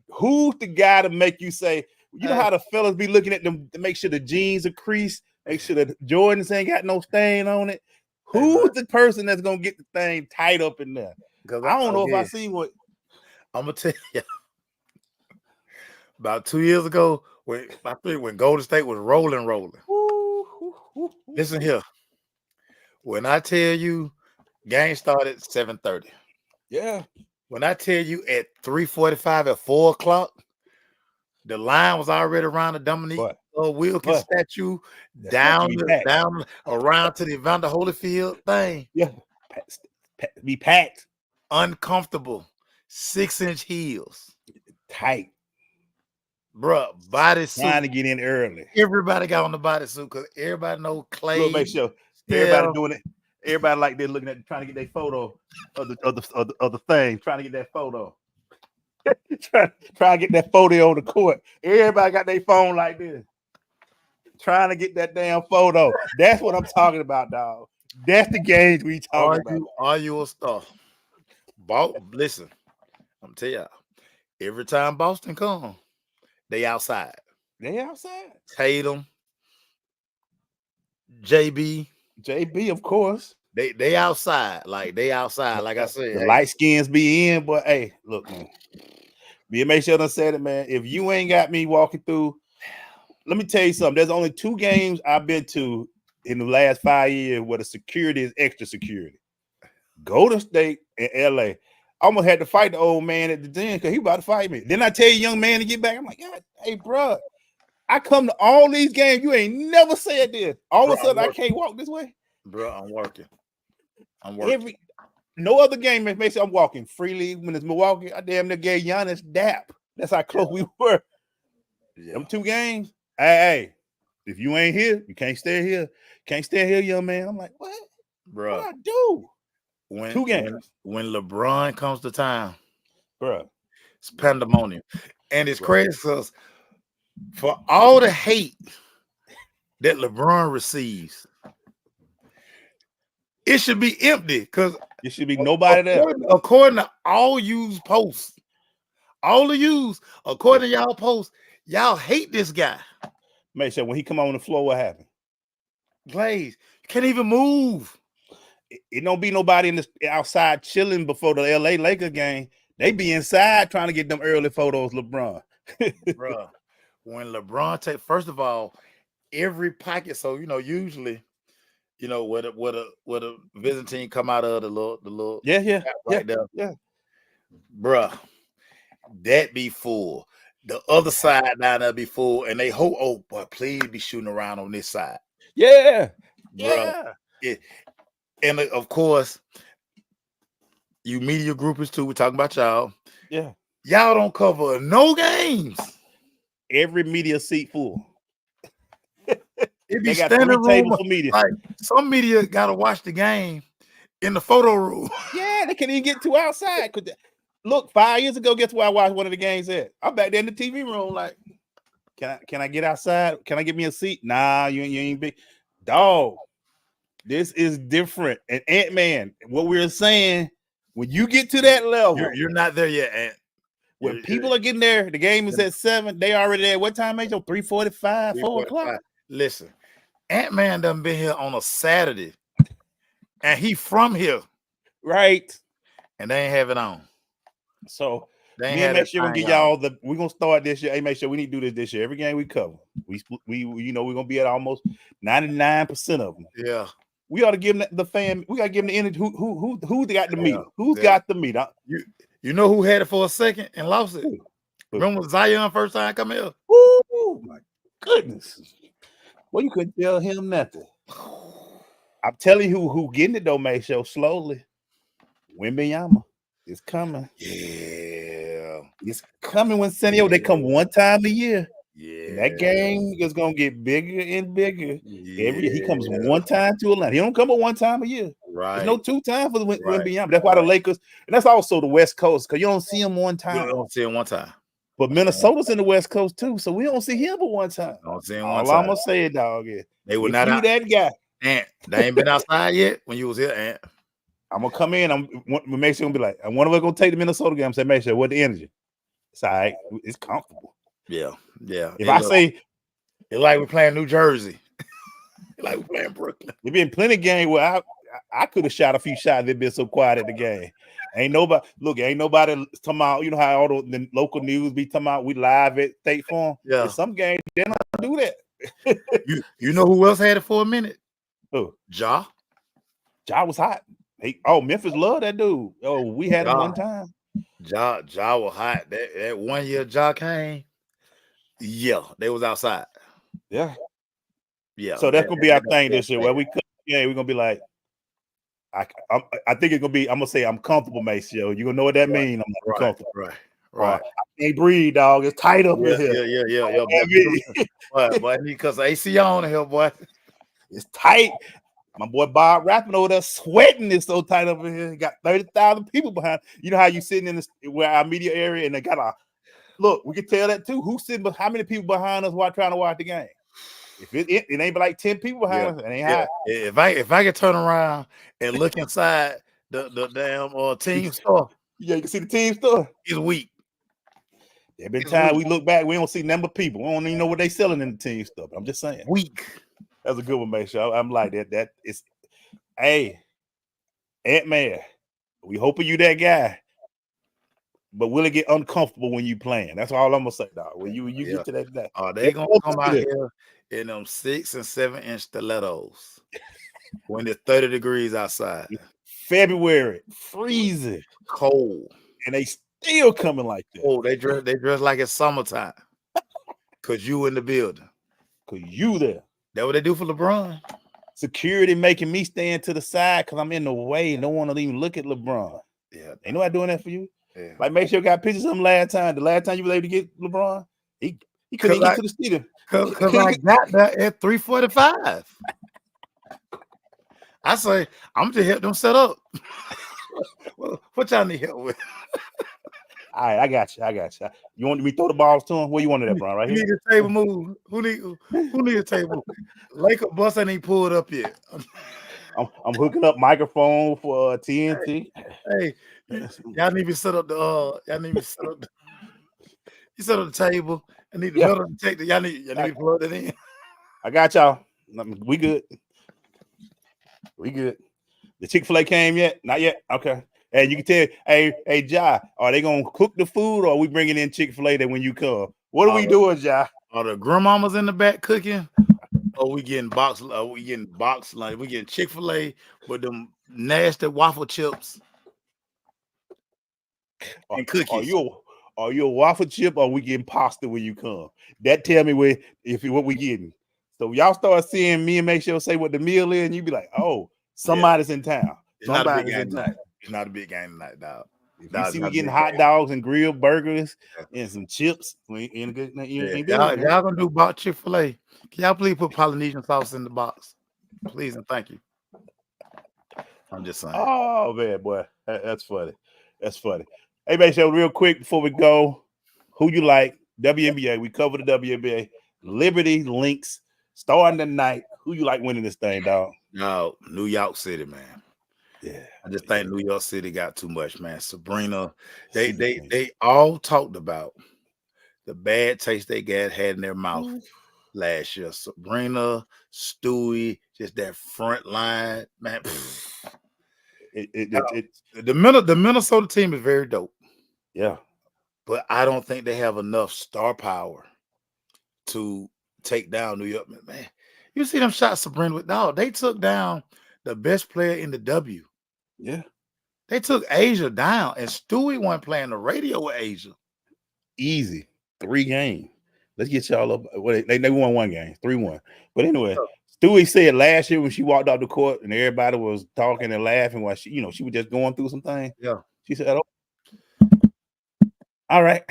Who's the guy to make you say, you know how the fellas be looking at them to make sure the jeans are creased, make sure the Jordans ain't got no stain on it? Who's the person that's going to get the thing tight up in there? Because I don't know if I see what. I'm going to tell you. About 2 years ago, when Golden State was rolling. Listen here. When I tell you game started at 7:30. Yeah. When I tell you at 3:45 at 4 o'clock, the line was already around the Dominique Wilkins statue, down around to the Evander Holyfield thing. Yeah. Be packed. Uncomfortable. 6-inch heels. Tight. Bruh, bodysuit. Trying to get in early. Everybody got on the bodysuit because everybody know Clay. We'll make sure everybody doing it. Everybody like they're looking at trying to get their photo of the thing, trying to get that photo. trying to get that photo on the court. Everybody got their phone like this. Trying to get that damn photo. That's what I'm talking about, dog. That's the games we talking about. Are you a star? Listen, I'm tell y'all, every time Boston come, they outside. Tatum, JB, of course. They outside. Like I said. The light skins be in, but hey, look, man. Make sure I said it, man. If you ain't got me walking through, let me tell you something. There's only 2 games I've been to in the last 5 years where the security is extra security. Golden State and LA. I almost had to fight the old man at the gym because he about to fight me. Then I tell you, young man, to get back. I'm like, God, hey, bro, I come to all these games. You ain't never said this. All of a sudden, I can't walk this way. Bro, I'm working. No other game makes sure I'm walking freely. When it's Milwaukee, I damn near gave Giannis dap. That's how close we were. Yeah. Them 2 games. Hey, if you ain't here, you can't stay here. Can't stay here, young man. I'm like, what? Bro. What I do? 2 games. When LeBron comes to town, bro, it's pandemonium. And it's crazy because for all the hate that LeBron receives, it should be empty because it should be nobody there. According to all yous posts, according to y'all posts, y'all hate this guy. Make sure when he come on the floor, what happened? Glaze, you can't even move. it don't be nobody in the outside chilling before the LA Lakers game. They be inside trying to get them early photos, LeBron. Bruh, when LeBron first of all, every pocket. So usually, where the visiting team come out of the little right there, bruh, that be full. The other side down there be full, and they hope, oh boy, please be shooting around on this side. Yeah, bruh. Yeah. And of course, you media groupers too. We're talking about y'all. Yeah, y'all don't cover no games. Every media seat full. It be standing room for media. Like some media gotta watch the game in the photo room. Yeah, they can't even get to outside. Look, 5 years ago, guess where I watched one of the games at? I'm back there in the TV room. Like, can I get outside? Can I get me a seat? Nah, you ain't big. Dog, this is different. And Ant-Man, what we're saying, when you get to that level, you're not there yet, Ant. When people are getting there, the game is at 7. They already there. What time, Major? 3:45, 4 o'clock. Listen, Ant-Man done been here on a Saturday, and he from here, right? And they ain't have it on. So make sure we get y'all we're gonna start this year. Hey, make sure we need to do this year. Every game we cover, we we're gonna be at almost 99% of them. Yeah. We ought to give them the fan. We gotta give them the energy. Who got the meat? Who's got the meat? You know who had it for a second and lost it? Remember Zion first time come here? Oh my goodness. Well, you couldn't tell him nothing. I'm telling you who getting it though, make sure slowly. Wembanyama is coming. Yeah. It's coming when San Diego. They come one time a year. Yeah. And that game is gonna get bigger and bigger. Yeah. He comes one time to Atlanta. He don't come but one time a year. Right. There's no 2 times for the Wembanyama. That's why the Lakers, and that's also the West Coast, because you don't see him one time. You don't see him one time. But Minnesota's in the West Coast too, so we don't see him but one time. Don't see him one time. All I'm gonna say it, dog. Is they were not that guy. Ant, they ain't been outside yet when you was here, Ant. I'm gonna come in. I'm make sure I'm gonna be like, and one of us gonna take the Minnesota game and say, make sure what the energy. It's all right. It's comfortable. Yeah. If I say it's like we're playing New Jersey, like we're playing Brooklyn. There's been plenty of games where I could have shot a few shots. They've been so quiet at the game. Ain't nobody talking about, you know how all the local news be talking about we live at State Farm. Yeah. In some games they don't do that. you know who else had it for a minute? Who? Ja. Ja was hot. Memphis loved that dude. Oh, we had him one time. Ja was hot. That 1 year Ja came. Yeah, they was outside. Yeah. So that's gonna be our thing this year. Where we're gonna be like, I think it's gonna be. I'm gonna say I'm comfortable, Maceo. You gonna know what that means? I'm comfortable. Right. I can't breathe, dog. It's tight up in here. Yeah. Boy, because AC on here, boy. It's tight. My boy Bob rapping over there, sweating. It's so tight up in here. He got 30,000 people behind. You know how you sitting in where our media area, and they got look. We can tell that too. Who's sitting? How many people behind us while trying to watch the game? If it ain't but like 10 people behind us, it ain't hot. If I can turn around and look inside the damn team store, you can see the team store. It's weak. There been times we look back, we don't see number of people. We don't even know what they selling in the team store. I'm just saying, weak. That's a good one, make sure. I'm like that. That is, hey, Ant-Man. We hoping you that guy, but will it get uncomfortable when you playing? That's all I'm gonna say, dog. When you get to that, they gonna come out here in them 6 and 7 inch stilettos when it's 30 degrees outside. February, freezing, cold, and they still coming like that. Oh, they dress like it's summertime. Cause you in the building. Cause you there. That what they do for LeBron. Security making me stand to the side because I'm in the way. No one will even look at LeBron. Yeah, ain't nobody doing that for you. Yeah. Like, make sure you got pictures of him last time. The last time you were able to get LeBron, he couldn't get to the stadium. Because I got that at 3:45. I say, I'm to help them set up. What y'all need help with? All right, I got you. You want me to throw the balls to him? Where you wanted that, Bron? Right here? Need a table move. Who need a table? Laker bus ain't pulled up yet. I'm hooking up microphone for TNT. Hey, y'all need to set up the you set up the table. I need the metal detector. Y'all need to plug that in. I got y'all. We good. The Chick-fil-A came yet? Not yet. Okay. And you can tell, hey, Ja, are they gonna cook the food or are we bringing in Chick-fil-A that when you come? What are we doing, Ja? Are the grandmamas in the back cooking? Or we getting box? We getting box like we getting Chick-fil-A with them nasty waffle chips and cookies. Are you a waffle chip or are we getting pasta when you come? That tell me what we getting. So y'all start seeing me and make sure say what the meal is, and you be like, oh, somebody's in town. Somebody's in town. It's not a big game tonight, dog. If you see me getting hot dogs and grilled burgers and some chips, we ain't good. Y'all gonna do box Chick-fil-A. Can y'all please put Polynesian sauce in the box? Please and thank you. I'm just saying. Oh man, boy. That's funny. That's funny. Hey, man, so real quick before we go, who you like? WNBA. We cover the WNBA. Liberty Lynx starting tonight. Who you like winning this thing, dog? No, New York City, man. Yeah, I just think New York City got too much, man. Sabrina, they all talked about the bad taste they had in their mouth last year. Sabrina, Stewie, just that front line, man. The Minnesota team is very dope. Yeah, but I don't think they have enough star power to take down New York, man. You see them shots Sabrina with dog. They took down the best player in the W. Yeah. They took Asia down, and Stewie wasn't playing the radio with Asia. Easy. 3 games. Let's get y'all up. Well, they won 1 game, 3-1. But anyway, Stewie said last year when she walked off the court and everybody was talking and laughing while she was just going through some things. Yeah. She said, oh, all right.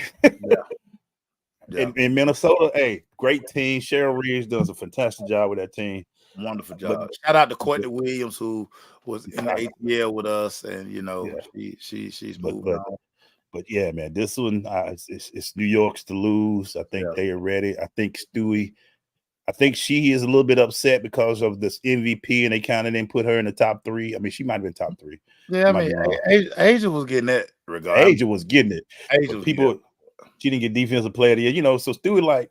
Yeah. In Minnesota, hey, great team. Cheryl Reeves does a fantastic job with that team. Wonderful job. Shout out to Courtney Williams, who was in the ATL with us, and she's moving on. But yeah, man, this one it's New York's to lose. I think they are ready. I think Stewie. I think she is a little bit upset because of this MVP, and they kind of didn't put her in the top 3. I mean, she might have been top 3. Yeah, I mean, Asia was getting that regard. Asia was getting it. She didn't get defensive player of the year, so Stewie like,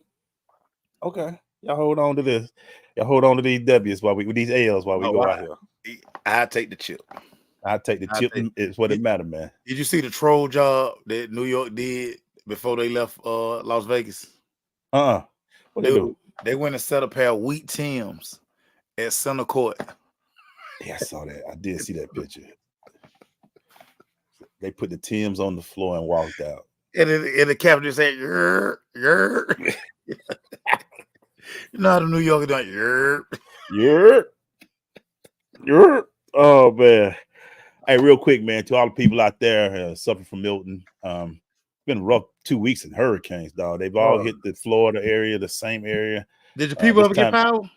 okay, y'all hold on to this. Y'all hold on to these W's with these L's while we go out here. I take the chip. I take the chip. It's what it matters, man. Did you see the troll job that New York did before they left Las Vegas? What they do? They went and set a pair of wheat Timbs at center court. Yeah, I saw that. I did see that picture. They put the Timbs on the floor and walked out. And the captain said, "Yer." You know how the New Yorkers done, "Yer." Oh man. Hey, real quick, man, to all the people out there suffering from Milton, it's been a rough 2 weeks in hurricanes, dog. They've all hit the Florida area, the same area. Did your people ever get power?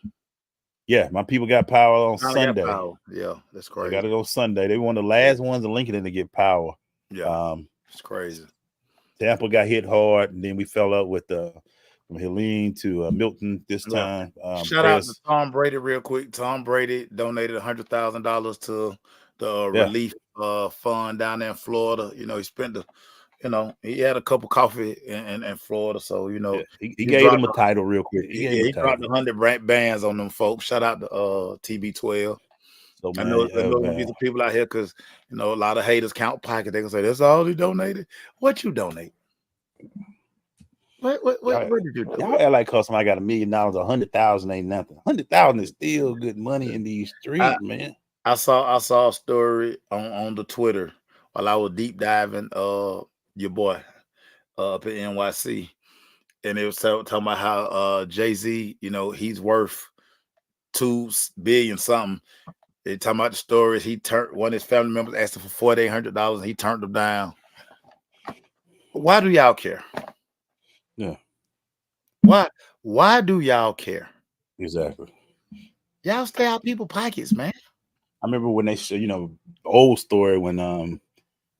Yeah, my people got power on Sunday. Yeah, that's crazy. They got it on Sunday. They were one of the last ones in Lincoln to get power. Yeah, it's crazy. Tampa got hit hard, and then we fell up with from Helene to Milton this time. Shout out to Tom Brady real quick. Tom Brady donated $100,000 to the relief fund down there in Florida. He spent he had a cup of coffee in Florida, so he gave them a title real quick. He dropped 100 bands on them folks. Shout out to TB12. So I know these people out here because a lot of haters count pockets. They gonna say that's all he donated. What you donate? What did you do? Y'all act like somebody got $1 million, 100,000 ain't nothing. 100,000 is still good money in these streets, man. I saw a story on the Twitter while I was deep diving your boy up at NYC, and it was talking about how Jay-Z, he's worth $2 billion something. They talking about the stories. He turned one of his family members asked him for $4,800, and he turned them down. Why do y'all care? Yeah. Why do y'all care? Exactly. Y'all stay out people's pockets, man. I remember when they old story when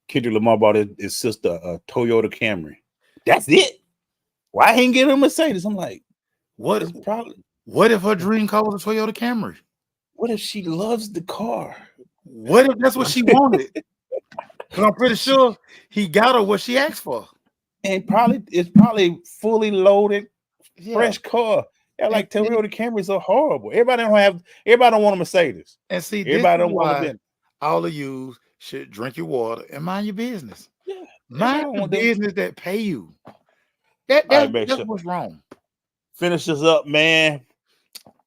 Kendrick Lamar bought his sister a Toyota Camry. That's it. Why he didn't get a Mercedes? I'm like, what if her dream car was a Toyota Camry? What if she loves the car? What if that's what she wanted? Because I'm pretty sure he got her what she asked for. And it's probably fully loaded, fresh car. Yeah, like Toyota Camrys are horrible. Everybody don't want a Mercedes. And see, everybody don't want them. all of you should drink your water and mind your business. Yeah. Mind the business that pay you. That's what's wrong. Finish us up, man.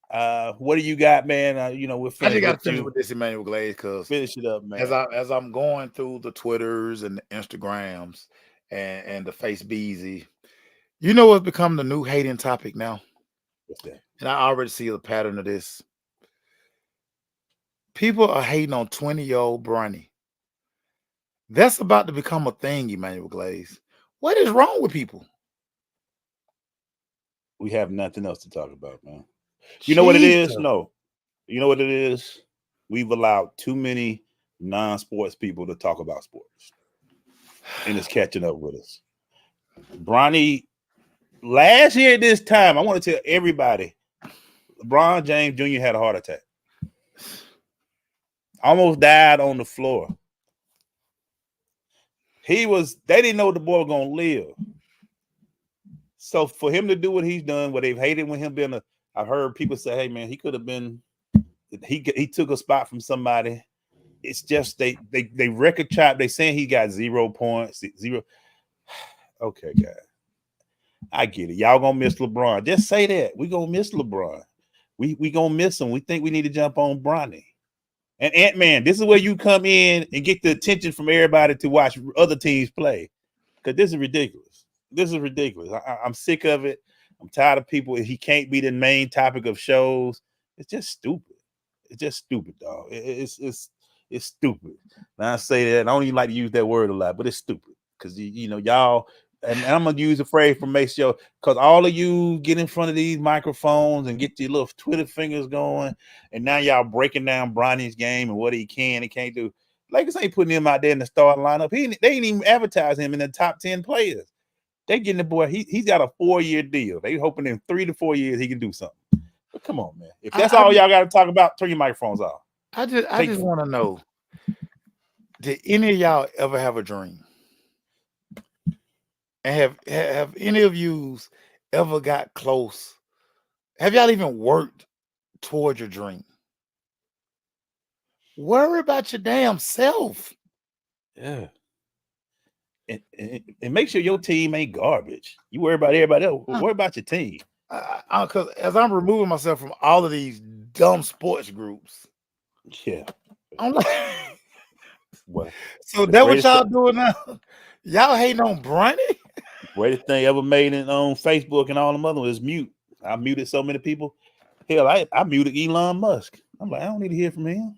What do you got, man? We'll finish. I just got to finish with this, Emmanuel Glaze, because finish it up, man. As I'm going through the Twitters and the Instagrams and the Facebeezy, you know what's become the new hating topic now? What's that? And I already see the pattern of this. People are hating on 20-year-old Bronny. That's about to become a thing, Emmanuel Glaze. What is wrong with people? We have nothing else to talk about, man. You know what it is? No. You know what it is? We've allowed too many non-sports people to talk about sports. And it's catching up with us. Bronny, last year at this time, I want to tell everybody, LeBron James Jr. had a heart attack. Almost died on the floor. They didn't know the boy was going to live. So for him to do what he's done, what they've hated with him being I've heard people say, hey man, he could have been, he took a spot from somebody. It's just they record chop. They saying he got 0 points, 0. Okay, guys. I get it. Y'all gonna miss LeBron. Just say that. We gonna miss LeBron. We gonna miss him. We think we need to jump on Bronny. And Ant-Man, this is where you come in and get the attention from everybody to watch other teams play. Because this is ridiculous. This is ridiculous. I'm sick of it. I'm tired of people. He can't be the main topic of shows. It's just stupid. It's just stupid, dog. It's stupid. Now I say that. I don't even like to use that word a lot, but it's stupid. Because, y'all, and I'm going to use a phrase from Maceo, because all of you get in front of these microphones and get your little Twitter fingers going, and now y'all breaking down Bronny's game and what he can and can't do. Lakers ain't putting him out there in the starting lineup. They ain't even advertise him in the top 10 players. They getting the boy. He's got a 4-year deal. They hoping in 3 to 4 years he can do something. But come on, man. If that's all y'all got to talk about, turn your microphones off. I just want to know, did any of y'all ever have a dream? And have any of you ever got close? Have y'all even worked towards your dream? Worry about your damn self. Yeah. And make sure your team ain't garbage. You worry about everybody else. Worry about your team. Because as I'm removing myself from all of these dumb sports groups, yeah, I'm like, what? So that what y'all doing now? Y'all hating on Bronny? Greatest thing ever made on Facebook and all them other ones is mute. I muted so many people. Hell, I muted Elon Musk. I'm like, I don't need to hear from him.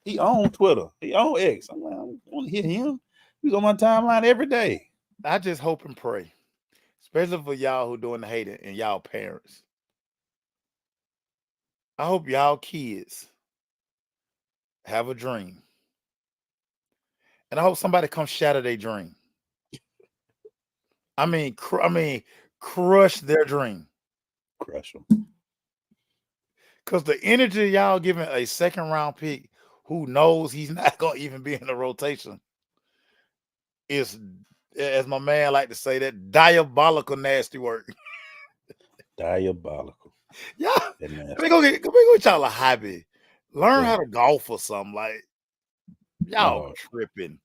He on Twitter. He on X. I'm like, I don't want to hear him. He's on my timeline every day. I just hope and pray, especially for y'all who doing the hating and y'all parents. I hope y'all kids have a dream. And I hope somebody comes shatter their dream. I mean, crush their dream. Crush them. Because the energy y'all giving a 2nd round pick who knows he's not going to even be in the rotation is, as my man like to say, that diabolical nasty work. Diabolical. Yeah. Let me go get y'all a hobby. Learn how to golf or something. Like, y'all tripping.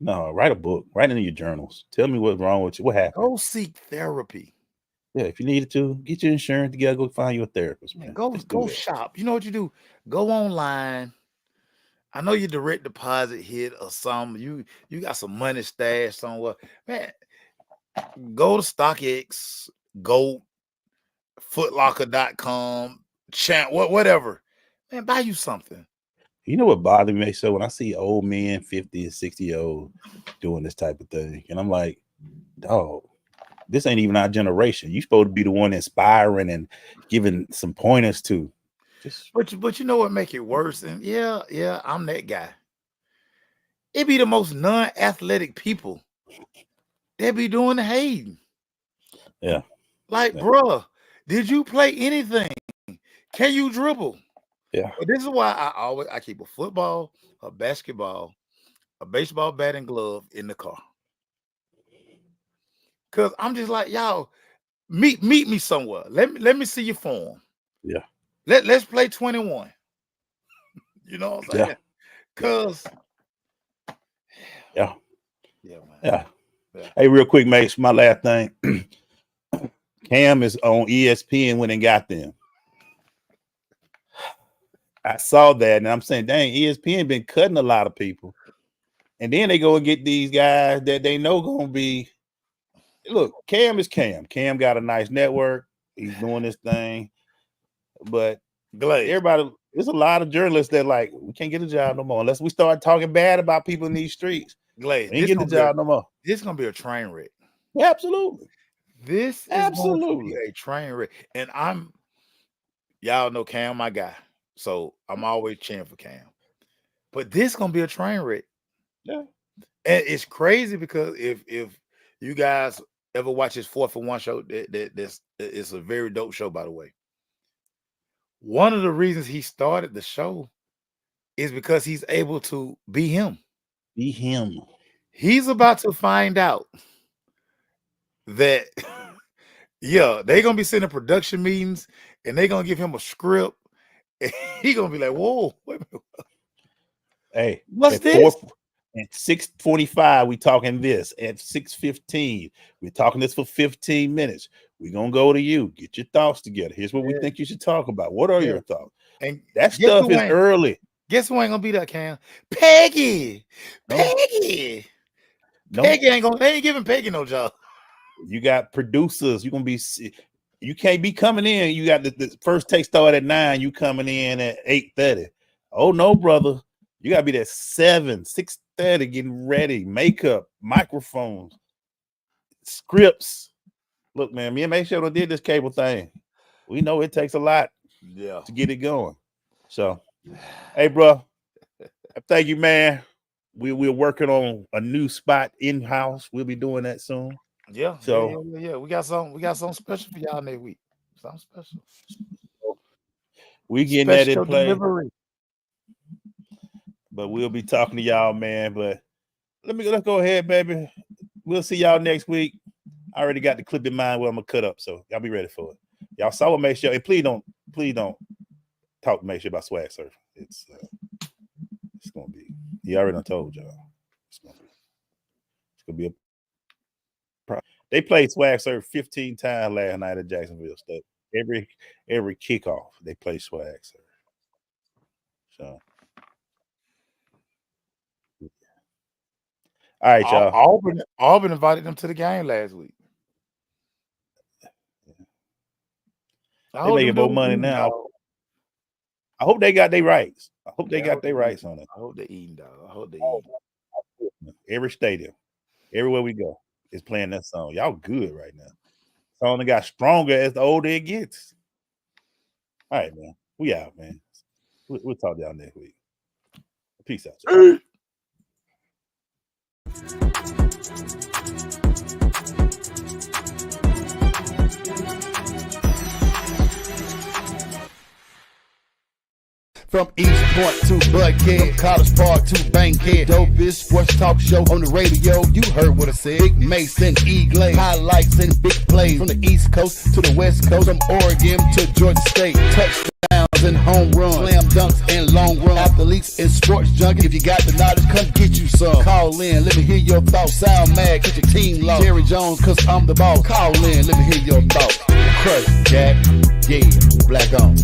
No, write a book. Write into your journals. Tell me what's wrong with you. What happened? Go seek therapy. Yeah, if you needed to, get your insurance together. Go find you a therapist, man. Go shop. You know what you do? Go online. I know your direct deposit hit or something. You got some money stashed somewhere. Man, go to StockX, go footlocker.com, whatever. Man, buy you something. You know what bothers me so when I see old men, 50 and 60-year-old doing this type of thing, and I'm like, dog, this ain't even our generation. You supposed to be the one inspiring and giving some pointers to. But you know what make it worse? And yeah, I'm that guy. It be the most non-athletic people. They be doing the hating. Yeah. Like, bruh, did you play anything? Can you dribble? Yeah. But this is why I keep a football, a basketball, a baseball bat and glove in the car. Cause I'm just like, y'all, meet me somewhere. Let me see your form. Yeah. Let's play 21. You know what I'm saying? Cause yeah, man. Yeah. Hey, real quick, mates, my last thing. Cam is on ESPN when they got them. I saw that, and I'm saying, dang, ESPN been cutting a lot of people. And then they go and get these guys that they know gonna be. Look, Cam is Cam. Cam got a nice network. He's doing this thing. But everybody, there's a lot of journalists that like, we can't get a job no more unless we start talking bad about people in these streets. Glaze, we ain't get the job no more. This is gonna be a train wreck. Yeah, absolutely. This is going to be a train wreck. And y'all know Cam, my guy. So I'm always cheering for Cam. But this is gonna be a train wreck. Yeah. And it's crazy because if you guys ever watch his 4 for 1 show, it's a very dope show, by the way. One of the reasons he started the show is because he's able to be him. Be him. He's about to find out that, yeah, they're going to be sitting in production meetings and they're going to give him a script. And he's going to be like, whoa, wait a minute. Hey, what's this? At 6:45, we talking this. At 6:15, we're talking this for 15 minutes. We're going to go to you. Get your thoughts together. Here's what we think you should talk about. What are your thoughts? And that stuff is early. Guess who ain't going to be that, Cam? Peggy. Peggy. No. Peggy ain't going to, they ain't giving Peggy no job. You got producers. You're going to be, you can't be coming in. You got the first take start at 9. You coming in at 8:30. Oh, no, brother. You got to be there 7, 6:30 getting ready. Makeup, microphones, scripts. Look, man, me and Make Sure did this cable thing. We know it takes a lot to get it going. So, hey, bro, thank you, man. We're working on a new spot in-house. We'll be doing that soon. Yeah. So yeah. We got something special for y'all next week. Something special. We getting that in play. But we'll be talking to y'all, man. But let's go ahead, baby. We'll see y'all next week. I already got the clip in mind where I'm gonna cut up, so y'all be ready for it. Y'all saw what Make Sure. And please don't talk to Make Sure about Swag Surf. It's gonna be. He already done told y'all. It's gonna be a. They played Swag Surf 15 times last night at Jacksonville State. Every kickoff they play Swag Surf. So. All right, y'all. Auburn invited them to the game last week. They making more money now. I hope they got their rights. I hope they got their rights on it. I hope they're eating, dog. I hope they're eating. Every stadium, everywhere we go, is playing that song. Y'all good right now. The song got stronger as the older it gets. All right, man. We out, man. We'll talk to y'all next week. Peace out, y'all. From East Point to Buckhead, College Park to Bankhead, dopest sports talk show on the radio. You heard what I said. Big Mason, E-Glade, highlights and big plays from the East Coast to the West Coast, from Oregon to Georgia State. Touchdowns and home runs, slam dunks and long runs, athletes and sports junkies. If you got the knowledge, come get you some. Call in, let me hear your thoughts. Sound mad, get your team lost. Jerry Jones, cause I'm the boss. Call in, let me hear your thoughts. Crush, Jack, yeah, black on.